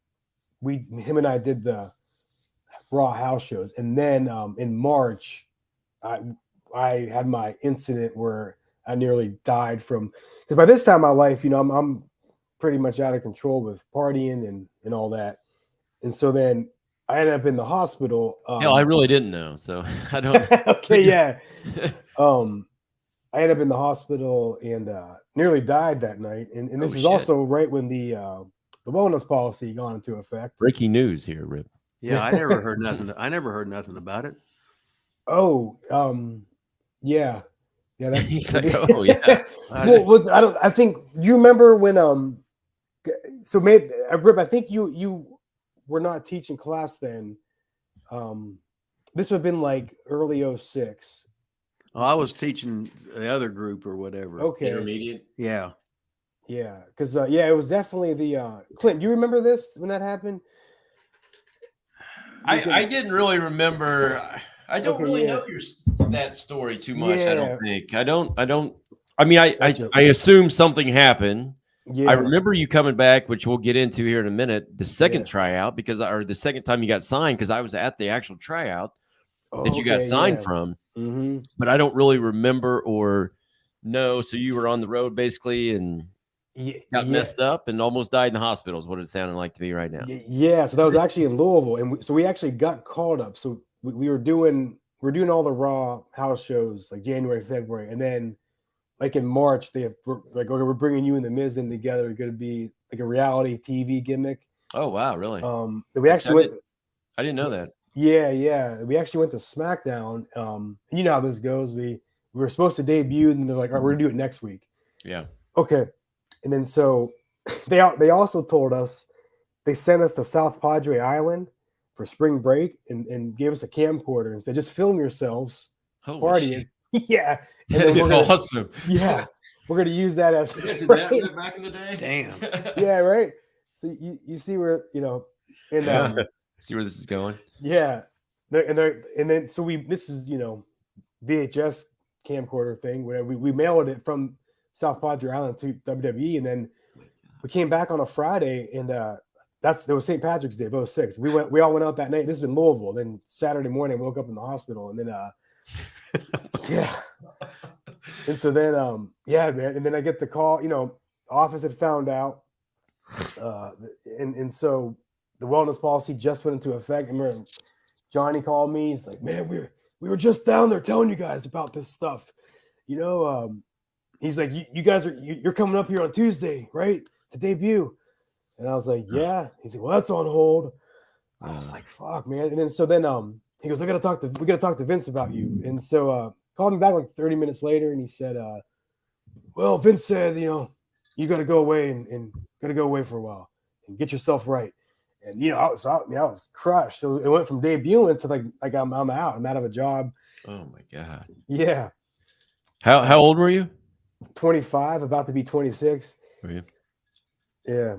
and I did the Raw house shows. And then in March, I had my incident where I nearly died because by this time in my life, I'm pretty much out of control with partying and all that. And so then I ended up in the hospital. I really didn't know. So I don't. Okay. Yeah. I ended up in the hospital and nearly died that night. And this is also right when the wellness policy gone into effect. Breaking news here, Rip. Yeah, I never heard nothing. I never heard nothing about it. Oh, yeah. That's He's like, oh yeah. Well, I think you remember when so maybe Rip, I think you were not teaching class then. This would have been like early 2006. Oh, I was teaching the other group or whatever. Okay. Intermediate. Yeah. Yeah, because it was definitely the Clint. Do you remember this when that happened? I didn't really remember. I don't really know that story too much. I don't think. I don't. I mean, I assume something happened. Yeah. I remember you coming back, which we'll get into here in a minute. The second tryout or the second time you got signed, because I was at the actual tryout that you got signed from. Mm-hmm. But I don't really remember or know. So you were on the road basically and got messed up and almost died in the hospital is what it sounded like to me right now. Yeah. So that was actually in Louisville. And we actually got called up. So we were doing all the Raw house shows like January, February. And then like in March, we're like, okay, we're bringing you and the Miz in together. It's going to be like a reality TV gimmick. Oh, wow. Really? We actually I didn't know that. Yeah. We actually went to SmackDown. And you know how this goes. We were supposed to debut and they're like, all right, we're going to do it next week. Yeah. Okay. And then so they also told us they sent us to South Padre Island for spring break and gave us a camcorder and said, just film yourselves partying. Yeah. That's awesome. Yeah. We're going to use that as that back in the day. Damn. Yeah. Right. So you see where, and see where this is going. Yeah. And then, so this is, VHS camcorder thing where we mailed it from South Padre Island to WWE. And then we came back on a Friday and there was St. Patrick's Day of 06. We all went out that night. This is in Louisville. Then Saturday morning, woke up in the hospital, and then yeah. And so then yeah, man. And then I get the call, office had found out. And so the wellness policy just went into effect. I remember Johnny called me. He's like, man, we were just down there telling you guys about this stuff. He's like, you guys you're coming up here on Tuesday, right? To debut. And I was like, yeah. He's like, well, that's on hold. I was like, fuck, man. And then he goes, we gotta talk to Vince about you. And so called me back like 30 minutes later, and he said, well, Vince said, you gotta go away and gotta go away for a while and get yourself right. And I was crushed. So it went from debuting to like I'm out. I'm out of a job. Oh my God. Yeah. How old were you? 25, about to be 26. Were you? Yeah.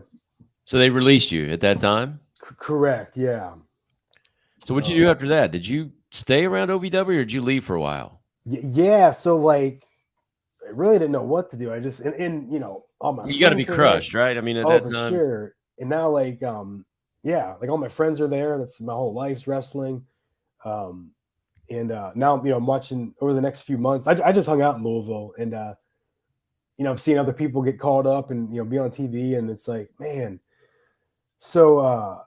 So they released you at that time? Correct. Yeah. So what'd you do after that? Did you stay around OVW or did you leave for a while? Yeah. So like, I really didn't know what to do. I just, and all my you got to be crushed, right? I mean, at that for time. Sure. And now like, yeah, like all my friends are there. That's my whole life's wrestling. And now, I'm watching over the next few months. I just hung out in Louisville, and I'm seeing other people get called up and be on TV, and it's like, man. So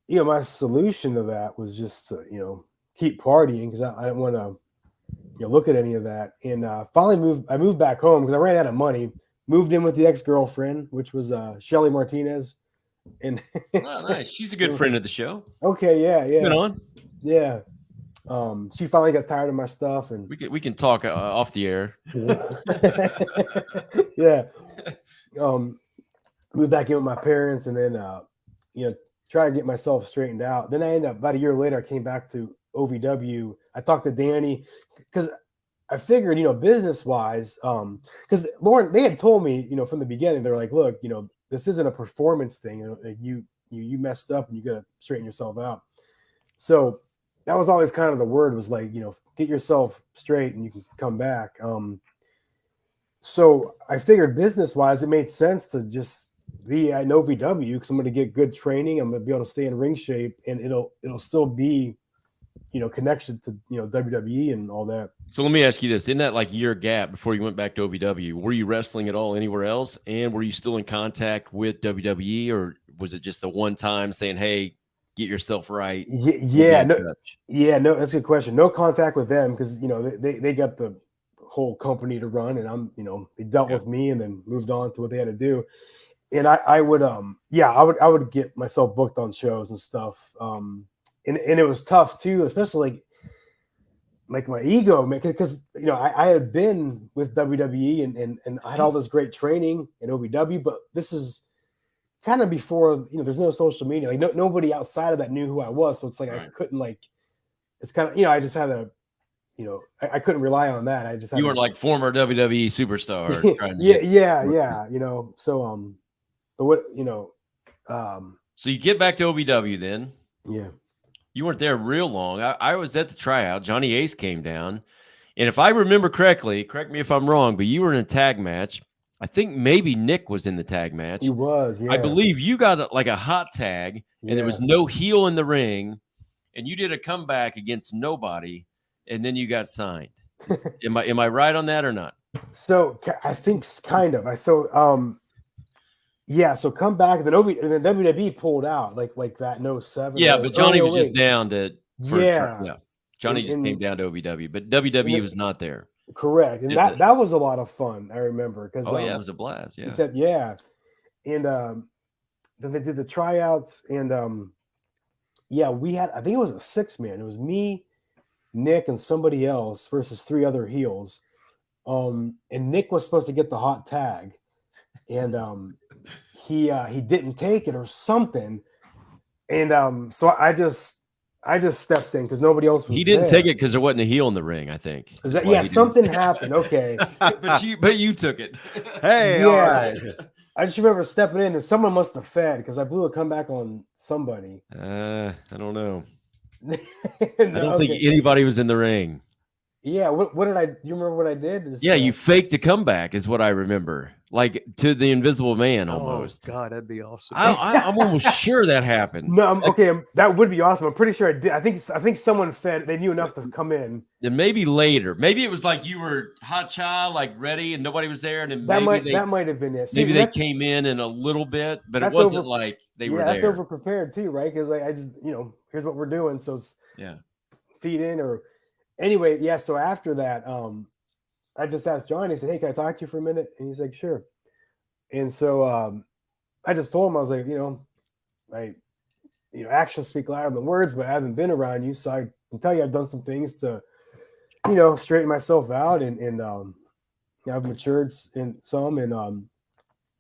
my solution to that was just to keep partying, because I didn't want to look at any of that. And finally I moved back home because I ran out of money. Moved in with the ex-girlfriend, which was Shelly Martinez. And nice. She's a good friend of the show. Okay, yeah. Been on. Yeah. She finally got tired of my stuff, and we can talk off the air. Yeah. Moved back in with my parents, and then try to get myself straightened out. Then I ended up about a year later. I came back to OVW. I talked to Danny because I figured, business wise, because Lauren, they had told me, from the beginning, they're like, look, this isn't a performance thing. You messed up and you got to straighten yourself out. So that was always kind of the word, was like, get yourself straight and you can come back. So I figured business wise, it made sense to just be at OVW, because I'm going to get good training. I'm going to be able to stay in ring shape, and it'll still be, connection to, WWE and all that. So let me ask you this. In that like year gap before you went back to OVW, were you wrestling at all anywhere else? And were you still in contact with WWE, or was it just the one time saying, hey, get yourself right? Yeah. No, that's a good question. No contact with them, because, they got the whole company to run, and I'm, they dealt with me and then moved on to what they had to do. And I would get myself booked on shows and stuff. And it was tough too, especially like my ego, because I had been with WWE and I had all this great training in OVW, but this is kind of before, there's no social media, like nobody outside of that knew who I was. So it's like, right. I couldn't it's kind of, I just had to, I couldn't rely on that. I just had weren't like former WWE superstar. So, but what, so you get back to OVW then. Yeah. You weren't there real long. I was at the tryout. Johnny Ace came down. And if I remember correctly, correct me if I'm wrong, but you were in a tag match. I think maybe Nick was in the tag match. He was, yeah. I believe you got like a hot tag, and there was no heel in the ring, and you did a comeback against nobody, and then you got signed. Am I right on that or not? So I think kind of. So come back, and then WWE pulled out like that in 07. Yeah, but Johnny was just down to Johnny just came down to OVW, but WWE was not there. Correct, and that was a lot of fun. I remember, because it was a blast. Yeah, he said, and then they did the tryouts, and we had, I think it was a 6-man. It was me, Nick, and somebody else versus 3 other heels. And Nick was supposed to get the hot tag, and he didn't take it or something, and so I just stepped in because nobody else was. He didn't take it because there wasn't a heel in the ring, I think. Something happened. Okay, but you took it. Hey, all right. I just remember stepping in, and someone must have fed, because I blew a comeback on somebody. I don't know. I don't think anybody was in the ring. Yeah, what did I? Do you remember what I did? You faked a comeback, is what I remember. like to the Invisible Man almost. Oh God, that'd be awesome. I'm almost sure that happened. No, okay, that would be awesome. I'm pretty sure I did. I think someone fed. They knew enough to come in. Then maybe later. Maybe it was like you were hot child, like ready, and nobody was there, and then that might have been it. Maybe they came in a little bit, but it wasn't like they were there. That's over prepared too, right? Because I just here's what we're doing. So feed in or anyway, yeah. So after that, I just asked John. He said, "Hey, can I talk to you for a minute?" And he's like, "Sure." And so I just told him, I was like, actions speak louder than words, but I haven't been around you, so I can tell you I've done some things to, straighten myself out, and I've matured in some. And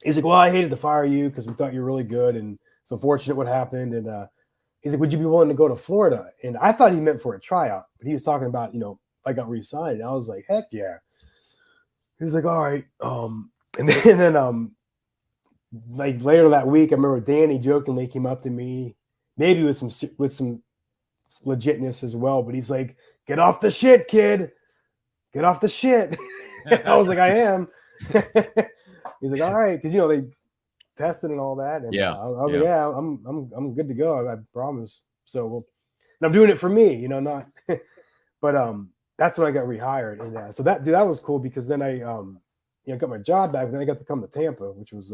he's like, "Well, I hated to fire you because we thought you were really good, and it's unfortunate what happened." And he's like, "Would you be willing to go to Florida?" And I thought he meant for a tryout, but he was talking about, I got re-signed. And I was like, "Heck yeah." He was like, "All right." And then like later that week, I remember Danny jokingly came up to me, maybe with some legitness as well, but he's like, "Get off the shit, kid. Get off the shit." I was like, "I am." He's like, "All right," because they tested and all that. And I was like, "Yeah, I'm good to go. I promise." So, and I'm doing it for me, not. But that's when I got rehired, and so that was cool because then I got my job back, and then I got to come to Tampa, which was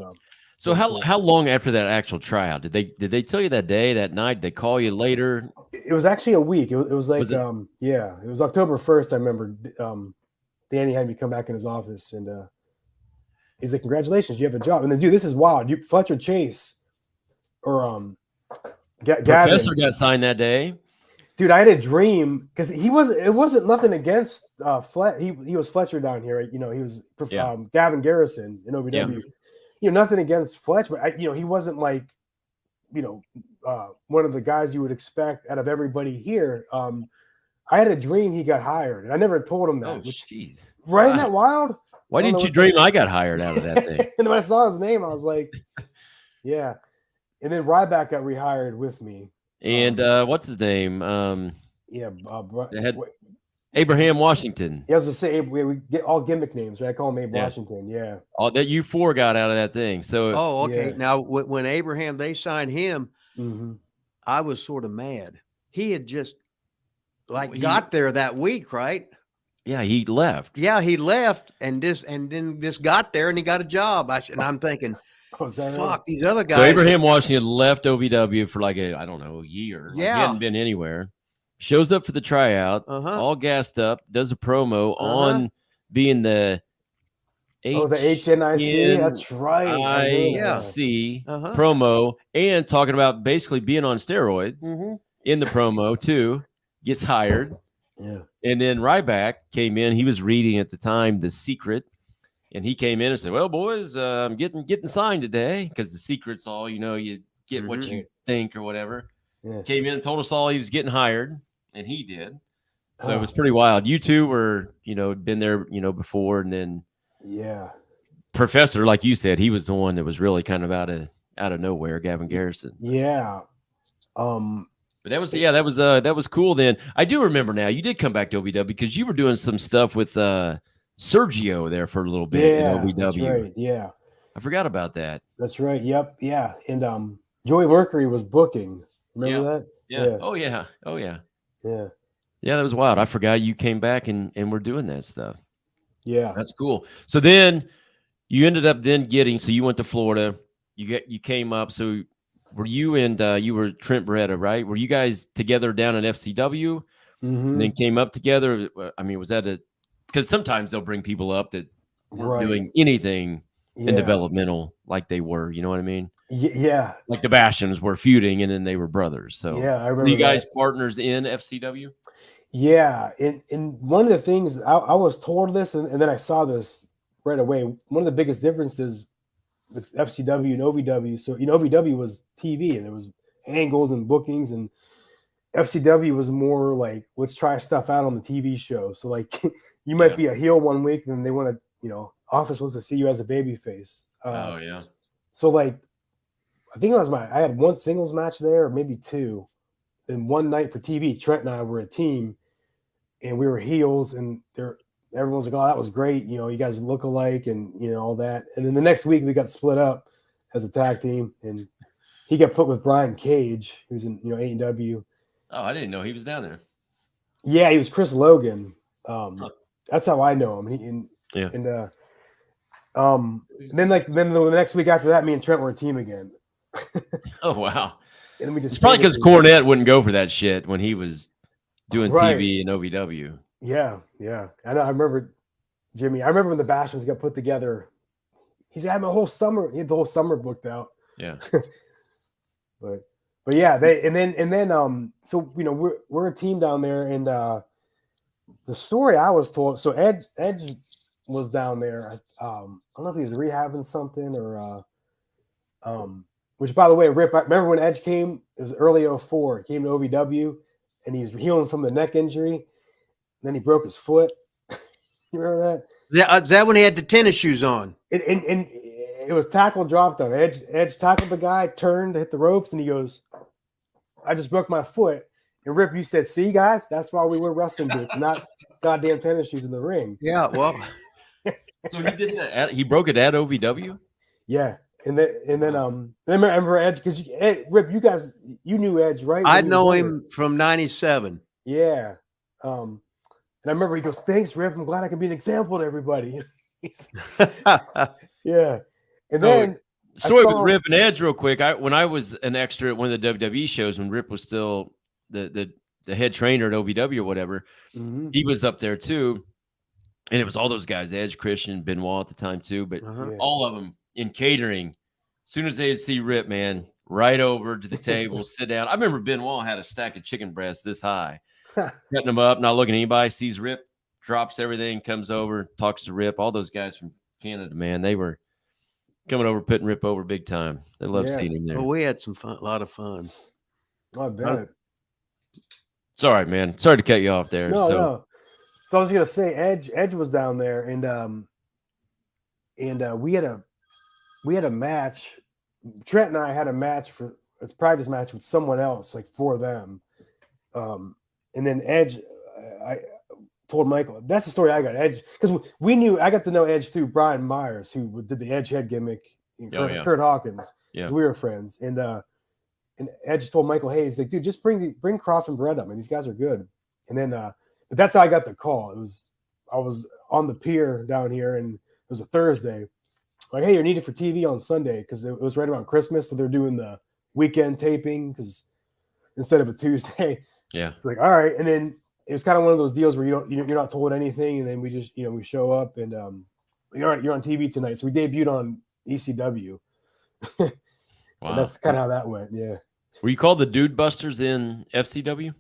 so how long after that actual tryout did they tell you that day, that night? Did they call you later? It was actually a week. It was like it was October 1st. I remember Danny had me come back in his office, and he's like, "Congratulations, you have a job." And then, dude, this is wild. Fletcher Chase or Professor got signed that day. Dude, I had a dream because it wasn't nothing against he was Fletcher down here, right? He was Gavin Garrison in OVW. Nothing against Fletch, but he wasn't like, one of the guys you would expect out of everybody here. I had a dream he got hired, and I never told him that. Oh, jeez. Right? Isn't that wild? Why didn't you dream I got hired out of that thing? And when I saw his name, I was like, yeah. And then Ryback got rehired with me. And what's his name? Abraham Washington. Yeah, I was to say we get all gimmick names, right? I call him Abe Washington. Yeah. All that you four got out of that thing. So okay. Yeah. Now when Abraham they signed him, I was sort of mad. He had just got there that week, right? Yeah, he left. Yeah, he left and then got there and he got a job. I'm thinking, fuck these other guys. So Abraham Washington left OVW for a year. Yeah. He hadn't been anywhere. Shows up for the tryout, all gassed up, does a promo on being the the HNIC. That's right. Promo, and talking about basically being on steroids in the promo too. Gets hired. Yeah. And then Ryback came in. He was reading at the time The Secret. And he came in and said, "Well, boys, I'm getting signed today," because The Secret's all, you get what you think or whatever. Yeah. Came in and told us all he was getting hired, and he did. So it was pretty wild. You two were, been there, before, and then Professor, like you said, he was the one that was really kind of out of nowhere, Gavin Garrison. Yeah. But that was cool then. I do remember now. You did come back to OVW because you were doing some stuff with Sergio there for a little bit in OVW. That's right. Yeah. I forgot about that. That's right. Yep. Yeah. And Joey Mercury was booking. Remember that? Yeah. Oh yeah. Yeah, that was wild. I forgot you came back and we're doing that stuff. Yeah. That's cool. So then you ended up so you went to Florida. You came up. So were you and you were Trent Beretta, right? Were you guys together down at FCW and then came up together? I mean, was that because sometimes they'll bring people up that weren't doing anything in developmental like they were, you know what I mean? Yeah. Like the Bastions were feuding and then they were brothers. So I remember. Were you guys partners in FCW? Yeah. And one of the things I was told this and then I saw this right away. One of the biggest differences with FCW and OVW. So, OVW was TV and there was angles and bookings, and FCW was more like, let's try stuff out on the TV show. So like you might be a heel one week and they want to, Office wants to see you as a baby face. So like, I think I had one singles match there, or maybe two. Then one night for TV, Trent and I were a team and we were heels, and everyone's like, oh, that was great. You know, you guys look alike and, you know, all that. And then the next week we got split up as a tag team and he got put with Brian Cage, who's in, you know, AEW. Oh, I didn't know he was down there. Yeah, he was Chris Logan. That's how I know him. And then the next week after that, me and Trent were a team again. Oh wow! And we just it's probably because Cornette wouldn't go for that shit when he was doing TV and OVW. Yeah. I know. I remember Jimmy. I remember when the Bastions got put together. He's had my whole summer. He had the whole summer booked out. Yeah. but yeah, so you know we're a team down there, and the story I was told. So Edge was down there. I don't know if he was rehabbing something or which, by the way, Rip, I remember when Edge came, it was early 2004. He came to OVW and he was healing from the neck injury. Then he broke his foot. You remember that? Is that when he had the tennis shoes on? And it was tackle dropped on. Edge tackled the guy, turned, hit the ropes, and he goes, I just broke my foot. And Rip, you said, see, guys, that's why we wear wrestling boots, not goddamn tennis shoes in the ring. Yeah, well. So he did that. He broke it at OVW? Yeah. And then I remember Edge, because Rip, you knew Edge, right? I know him from '97. Yeah. And I remember he goes, thanks, Rip. I'm glad I can be an example to everybody. Yeah. And then story with Rip and Edge real quick. When I was an extra at one of the WWE shows when Rip was still the head trainer at OVW or whatever, he was up there too. And it was all those guys, Edge, Christian, Benoit at the time too, but all of them in catering. As soon as they see Rip, man, right over to the table, sit down. I remember Benoit had a stack of chicken breasts this high, cutting them up, not looking at anybody, sees Rip, drops everything, comes over, talks to Rip. All those guys from Canada, man, they were coming over, putting Rip over big time. They loved seeing him there. Well, we had a lot of fun. I bet. It's all right, man. Sorry to cut you off there. No. So I was gonna say Edge was down there, and we had a match. Trent and I had a match for a practice match with someone else, like for them. And then Edge, I told Michael, that's the story I got. Edge, because I got to know Edge through Brian Myers, who did the Edge head gimmick, Kurt Hawkins. Yeah, we were friends, and Edge told Michael, hey, he's like, dude, just bring Croft and Brett up, man. These guys are good. And then, but that's how I got the call. I was on the pier down here, and it was a Thursday. Like, hey, you're needed for TV on Sunday because it was right around Christmas, so they're doing the weekend taping because instead of a Tuesday. Yeah, it's like, all right, and then it was kind of one of those deals where you're not told anything, and then we just we show up and like, all right, you're on TV tonight. So we debuted on ECW. Wow, and that's kind of how that went. Yeah. Were you called the Dude Busters in FCW?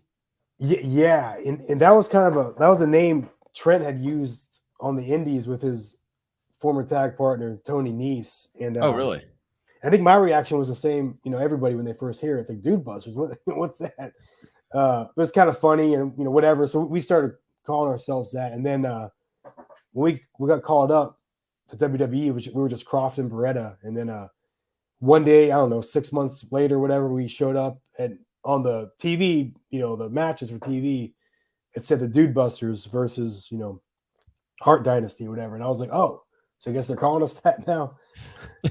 Yeah, and that was that was a name Trent had used on the Indies with his former tag partner Tony Nese. And oh, really? I think my reaction was the same. Everybody when they first hear it, it's like Dude Busters. What's that? But it's kind of funny and whatever. So we started calling ourselves that, and then when we got called up to WWE, which we were just Croft and Beretta, and then one day, I don't know, 6 months later, whatever, we showed up on the TV, the matches for TV, it said the Dude Busters versus Hart Dynasty or whatever, and I was like, oh, so I guess they're calling us that now,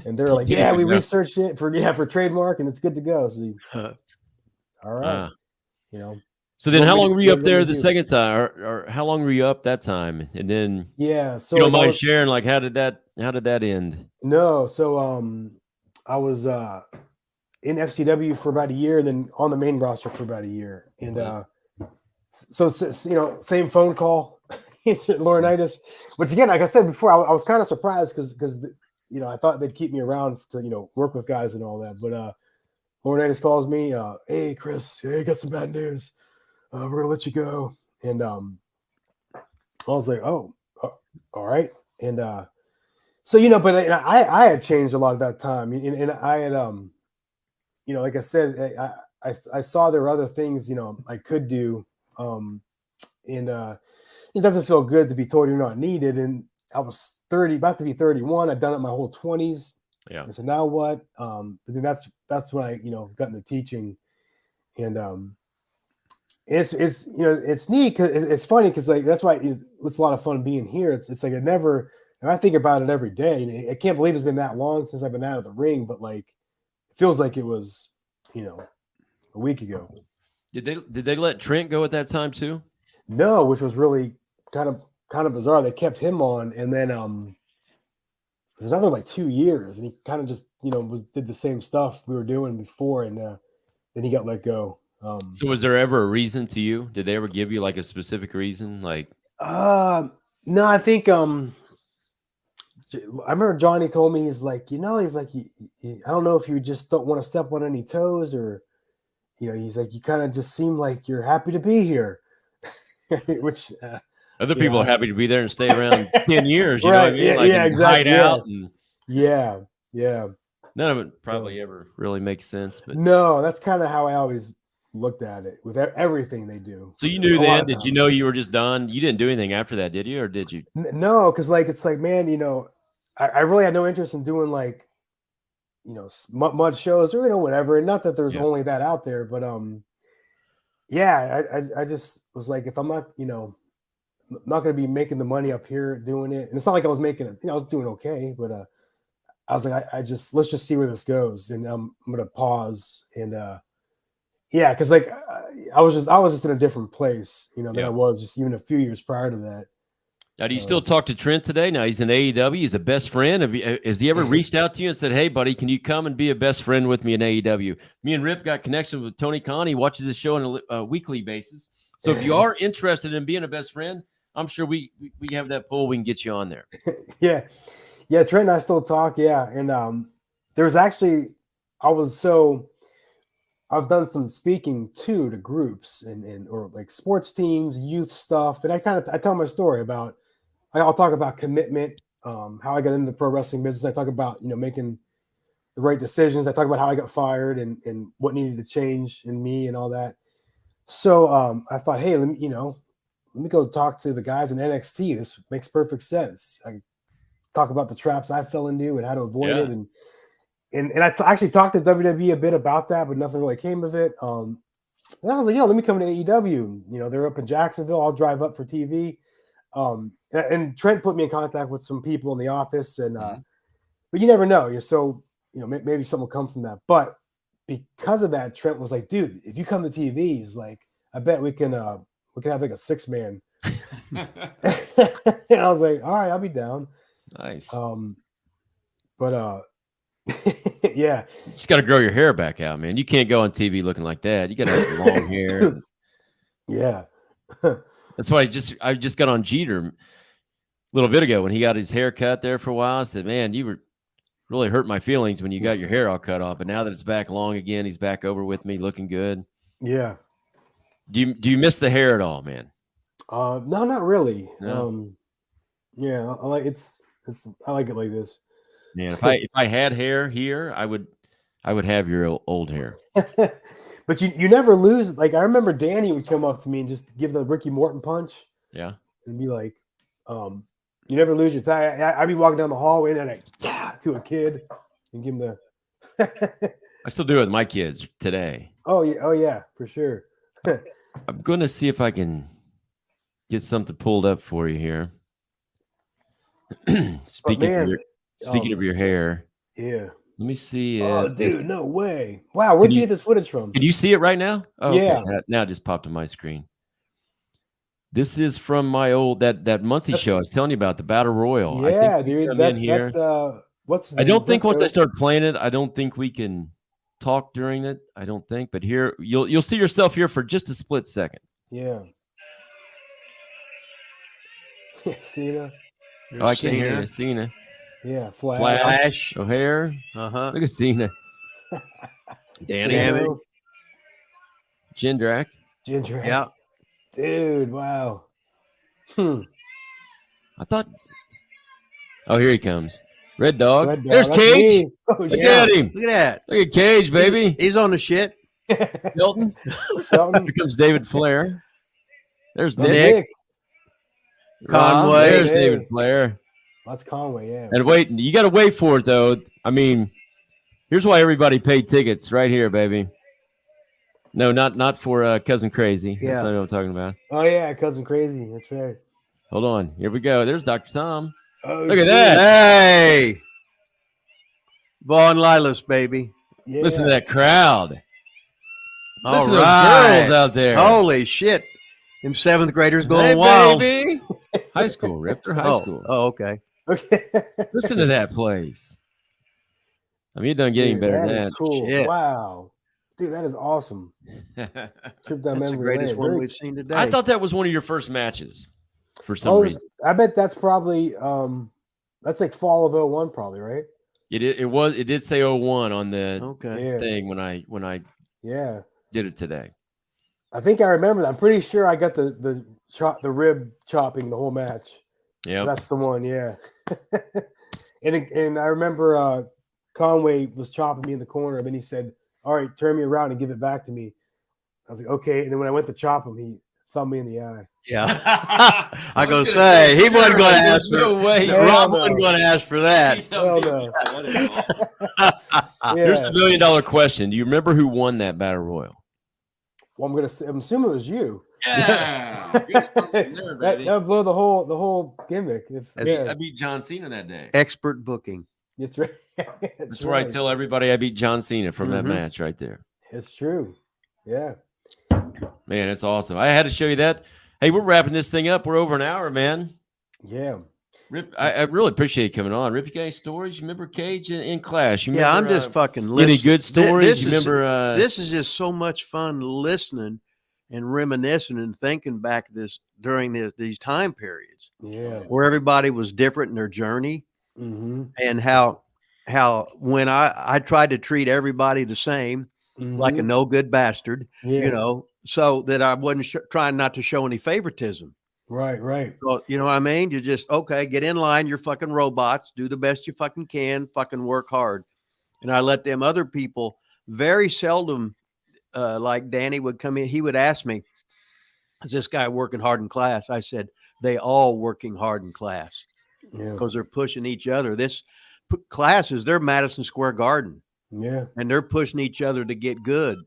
and they're like, yeah, we researched it for trademark, and it's good to go. So all right. So then how long were you up there the second time, or how long were you up that time? And then, so you don't mind sharing, like, how did that end? No. So, I was, in FCW for about a year and then on the main roster for about a year. And, so, same phone call, Laurinaitis, which again, like I said before, I was kind of surprised because I thought they'd keep me around to, work with guys and all that. But, Laurinaitis calls me, hey, Chris, hey, got some bad news. We're going to let you go. And I was like, oh, all right. And so, but I had changed a lot at that time. And I had, like I said, I saw there were other things, I could do. And it doesn't feel good to be told you're not needed. And I was about to be 31. I'd done it my whole 20s. Yeah. I said, now what? But then that's when I, got into teaching, and it's it's neat because it's funny because like that's why it's a lot of fun being here. It's like I think about it every day. And I can't believe it's been that long since I've been out of the ring, but like it feels like it was a week ago. Did they let Trent go at that time too? No, which was really kind of bizarre. They kept him on, and then it was another like 2 years, and he kind of just did the same stuff we were doing before, and then he got let go. So was there ever a reason to you? Did they ever give you like a specific reason? Like, no, I think I remember Johnny told me he's like, I don't know if you just don't want to step on any toes, or he's like, you kind of just seem like you're happy to be here, which other people are happy to be there and stay around 10 years. You right. know what I mean? Yeah, like exactly. Hide out. And yeah. None of it probably ever really makes sense. But no, that's kind of how I always looked at it with everything they do. So you knew then? Did you know you were just done? You didn't do anything after that, did you? Or did you? No, because like it's like, man, I really had no interest in doing like mud shows or whatever. And not that there's only that out there, but I just was like, if I'm not not going to be making the money up here doing it, and it's not like I was making it. I was doing okay, but I was like, let's just see where this goes, and I'm going to pause and because like I was just in a different place, than I was just even a few years prior to that. Now, do you still talk to Trent today? Now he's in AEW. He's a best friend. Has he ever reached out to you and said, "Hey, buddy, can you come and be a best friend with me in AEW?" Me and Rip got connection with Tony Khan. He watches the show on a weekly basis. So if you are interested in being a best friend, I'm sure we have that pull. We can get you on there. Yeah. Trent and I still talk. Yeah, and there's actually I've done some speaking too to groups and or like sports teams, youth stuff, and I tell my story about. I'll talk about commitment, how I got into the pro wrestling business. I talk about making the right decisions. I talk about how I got fired and what needed to change in me and all that. So I thought, hey, let me go talk to the guys in NXT. This makes perfect sense. I talk about the traps I fell into and how to avoid it. And I actually talked to WWE a bit about that, but nothing really came of it. And I was like, let me come to AEW. They're up in Jacksonville. I'll drive up for TV. And Trent put me in contact with some people in the office, and but you never know. So maybe something will come from that. But because of that, Trent was like, dude, if you come to TV, he's like, I bet we can have like a 6-man. And I was like, all right, I'll be down. Nice. But yeah, you just got to grow your hair back out, man. You can't go on TV looking like that. You got to have long hair. Yeah. That's why I just got on Jeter a little bit ago when he got his hair cut there for a while. I said, man, you were really hurt my feelings when you got your hair all cut off. But now that it's back long again, he's back over with me looking good. Yeah. Do you miss the hair at all, man? No, not really. No. Yeah, I like I like it like this. Man, if I had hair here, I would have your old hair. But you never lose. Like I remember Danny would come up to me and just give the Ricky Morton punch. Yeah. And be like, you never lose your tie. I'd be walking down the hallway and to a kid and give him the I still do it with my kids today. Oh yeah, for sure. I'm gonna see if I can get something pulled up for you here. Speaking of your hair. Yeah. Let me see. Oh, dude, no way. Wow, where'd you get this footage from? Can you see it right now? Oh, yeah. Okay. Now it just popped on my screen. This is from my old that Muncie show I was telling you about, the Battle Royal. Yeah, dude. That's what's I don't think once I start playing it, I don't think we can talk during it. I don't think, but here you'll see yourself here for just a split second. Yeah. Cena. Oh, I can hear you, Cena. Yeah, Flash. O'Hare. Look at Cena. Danny. Jindrak. Yeah. Dude, wow. I thought. Oh, here he comes. Red Dog. There's Cage. Oh, Look at him. Look at that. Look at Cage, baby. He's on the shit. Hilton. Here comes David Flair. There's Nick. Conway. There's David Flair. That's Conway, yeah. And wait, you got to wait for it, though. I mean, here's why everybody paid tickets right here, baby. No, not for Cousin Crazy. Yeah. That's not what I'm talking about. Oh yeah, Cousin Crazy. That's right. Hold on. Here we go. There's Dr. Tom. Oh, look at that. Hey, Vaughn Lilas, baby. Yeah. Listen to that crowd. Listen to right. those girls out there. Holy shit. Them 7th graders going hey, wild. Baby. High school, Rip. They're high school. Oh, okay. Okay. Listen to that place. I mean, it doesn't get any better than that. Is cool. Shit. Wow. Dude, that is awesome. Trip down That's the memory greatest lane. one we've seen today. I thought that was one of your first matches for some reason. I bet that's probably that's like fall of 01 probably, right? It did say 01 on the thing when I did it today. I think I remember that. I'm pretty sure I got the rib chopping the whole match. Yeah, that's the one. Yeah, and I remember Conway was chopping me in the corner, and then he said, "All right, turn me around and give it back to me." I was like, "Okay." And then when I went to chop him, he thumbed me in the eye. Yeah, I go say he wasn't going to ask for. No way, Rob wasn't going to ask for that. Hell no. Here's the $1 million question: do you remember who won that battle royal? Well, I'm assuming it was you. Yeah, that blew the whole gimmick. I beat John Cena that day. Expert booking. That's right. That's where I tell everybody I beat John Cena from that match right there. It's true. Yeah. Man, it's awesome. I had to show you that. Hey, we're wrapping this thing up. We're over an hour, man. Yeah. Rip, I really appreciate you coming on. Rip, you got any stories? You remember Cage in Clash? You remember, I'm just fucking listening. Any good stories? You remember? This is just so much fun listening and reminiscing and thinking back during these time periods. Yeah. Where everybody was different in their journey, and how when I tried to treat everybody the same, like a no good bastard, so that I wasn't trying not to show any favoritism. Right. So, you know what I mean? You just, get in line. You're fucking robots. Do the best you fucking can. Fucking work hard. And I let them other people very seldom, like Danny would come in. He would ask me, is this guy working hard in class? I said, they all working hard in class because they're pushing each other. This class is their Madison Square Garden. Yeah. And they're pushing each other to get good.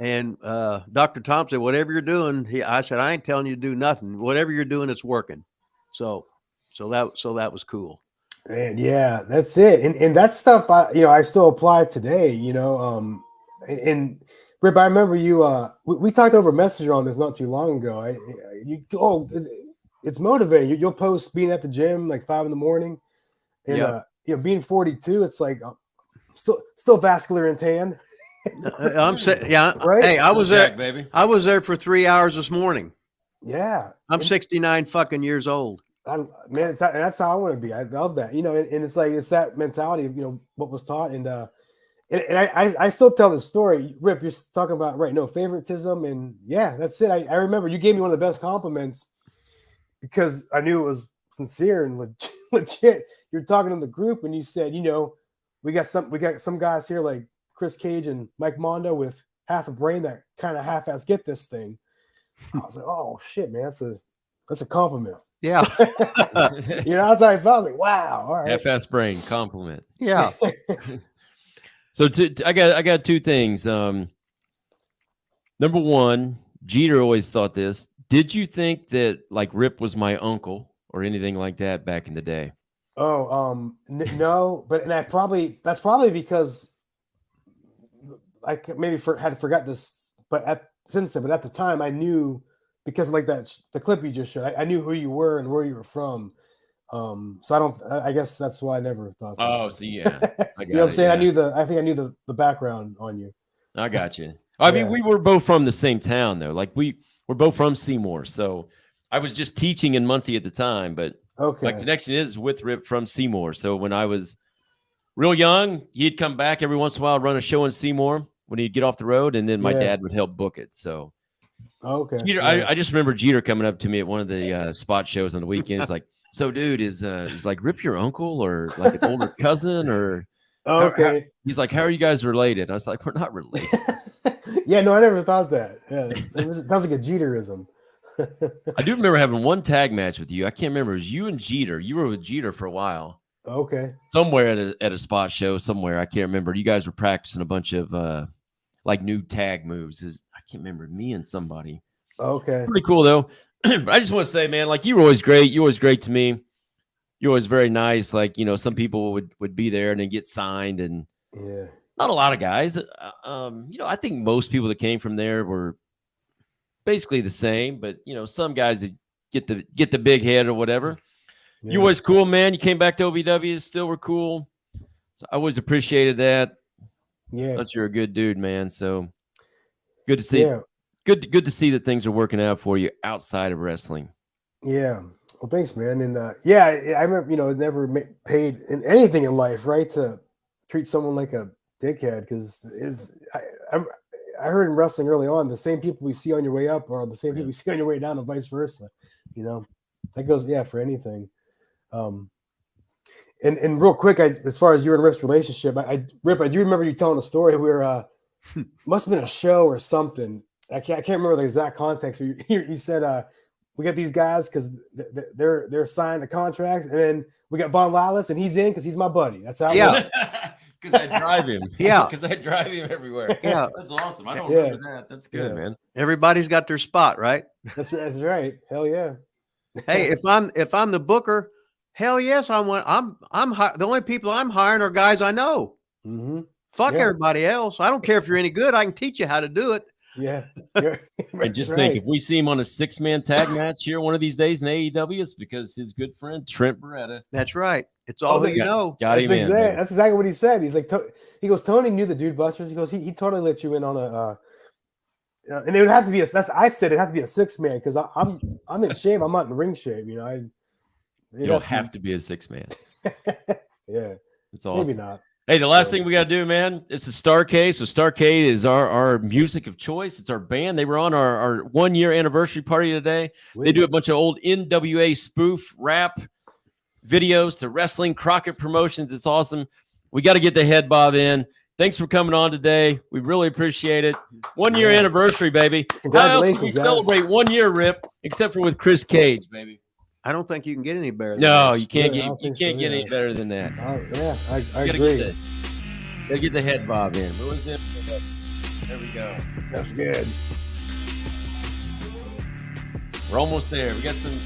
And Dr. Tom said, whatever you're doing, I said, I ain't telling you to do nothing. Whatever you're doing, it's working. So that was cool. And yeah, that's it. And that stuff, I still apply today, and Rip, I remember you, we talked over Messenger on this not too long ago. It's motivating. You'll post being at the gym like 5 a.m. And, being 42, it's like still vascular and tan. Right. Hey, I was there, baby. I was there for 3 hours this morning. Yeah, I'm 69 fucking years old. That's how I want to be. I love that. And it's like it's that mentality of what was taught, and I still tell the story. Rip, you're talking about no favoritism, and that's it. I remember you gave me one of the best compliments because I knew it was sincere and legit. You're talking to the group, and you said, we got some guys here like Chris Cage and Mike Mondo with half a brain that kind of half-ass get this thing. I was like, oh shit, man, that's a compliment. Yeah. That's how I felt. I was like, wow, all right. Half-ass brain compliment. Yeah. So I got two things. Number one, Jeter always thought this. Did you think that like Rip was my uncle or anything like that back in the day? Oh, no, but that's probably because I maybe had forgot this, but at the time I knew because like the clip you just showed, I knew who you were and where you were from. So I guess that's why I never thought that. Oh, so yeah. I you know what I'm saying? Yeah. I think I knew the background on you. I got you. I mean, we were both from the same town though. Like we're both from Seymour. So I was just teaching in Muncie at the time, but my connection is with Rip from Seymour. So when I was real young, he'd come back every once in a while, run a show in Seymour when he'd get off the road, and then my dad would help book it. So Jeter, I just remember Jeter coming up to me at one of the spot shows on the weekends, like, so dude, is like Rip your uncle or like an older cousin or he's like, how are you guys related? I was like, we're not related. Yeah, no, I never thought that. Yeah, it sounds like a Jeterism. I do remember having one tag match with you. I can't remember. It was you and Jeter. You were with Jeter for a while. Okay. Somewhere at a spot show somewhere. I can't remember. You guys were practicing a bunch of like new tag moves. I can't remember, me and somebody. Okay. Pretty cool though. But I just want to say, man, like you were always great. You were always great to me. You're always very nice. Like, you know, some people would be there and then get signed, and not a lot of guys. You know, I think most people that came from there were basically the same, but you know, some guys that get the big head or whatever. Yeah. You always cool, man. You came back to OVW, still were cool. So I always appreciated that. Yeah. Thought you're a good dude, man. So good to see. Yeah. Good to see that things are working out for you outside of wrestling. Yeah. Well, thanks, man. And yeah, I remember, you know, never paid in anything in life, right, to treat someone like a dickhead, because I heard in wrestling early on, the same people we see on your way up are the same people you see on your way down, and vice versa. You know, that goes for anything. And real quick, as far as you and Rip's relationship, Rip, I do remember you telling a story where must have been a show or something. I can't remember the exact context. You said we got these guys because they're signed a contract, and then we got Von Lawless, and he's in because he's my buddy. That's how. Yeah. Because I drive him. Yeah. Because I drive him everywhere. Yeah. That's awesome. I don't remember that. That's good, man. Everybody's got their spot, right? That's right. Hell yeah. Hey, if I'm the booker, hell yes, I'm the only people I'm hiring are guys I know. Mm-hmm. Fuck everybody else. I don't care if you're any good. I can teach you how to do it. Yeah. And just think, if we see him on a 6-man tag match here one of these days in AEW, it's because his good friend Trent Beretta. That's right. It's all who you know. That's exactly what he said. He's like, he goes, Tony knew the Dude Busters. He goes, he totally let you in on a and it would have to be I said it'd have to be a 6-man because I'm in shape. I'm not in ring shape. You know, you don't have to be a 6-man. Yeah, it's awesome. Maybe not. Hey, the last thing we got to do, man, is the Starcade. So Starcade is our music of choice. It's our band. They were on our 1-year anniversary party today. They do a bunch of old NWA spoof rap videos to wrestling, Crockett Promotions. It's awesome. We got to get the head bob in. Thanks for coming on today. We really appreciate it. 1-year anniversary, baby. How else can we celebrate 1 year, Rip, except for with Chris Cage, baby? I don't think you can get any better than that. You can't get any better than that. I agree. Gotta get the head bob in. What was it? There we go. That's good. We're almost there. We got some.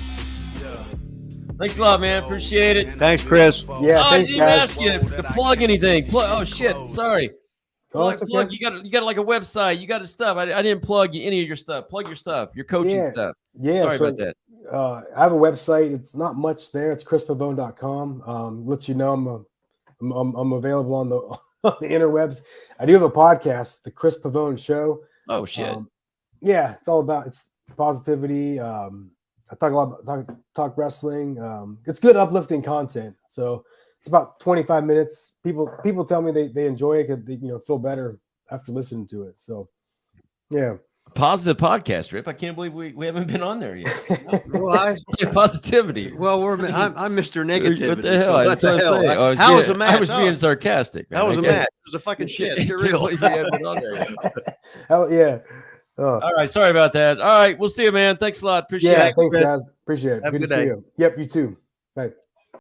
Thanks a lot, man. Appreciate it. Thanks, Chris. Yeah, thanks, I didn't ask you to plug anything. Oh shit, sorry. Plug. You got like a website. You got a stuff. I didn't plug any of your stuff. Plug your stuff. Your coaching stuff. Yeah. Sorry about that. I have a website. It's not much there. It's chrispavone.com. Let you know I'm available on the interwebs. I do have a podcast, the Chris Pavone Show. Oh shit. It's all about positivity. I talk a lot about talk wrestling. It's good uplifting content. So it's about 25 minutes. People tell me they enjoy it because they feel better after listening to it. So yeah. Positive podcast, Rip. I can't believe we haven't been on there yet. Well, positivity. Well, I'm Mr. Negativity. What the hell? That's what I'm saying. How was a match? I was being sarcastic. Man. That was a match. It was a fucking shit. You're real. Hell yeah. Oh. All right. Sorry about that. All right. We'll see you, man. Thanks a lot. Appreciate it. Thanks, guys. Appreciate it. Have Good to day. see you. Yep, you too. Bye.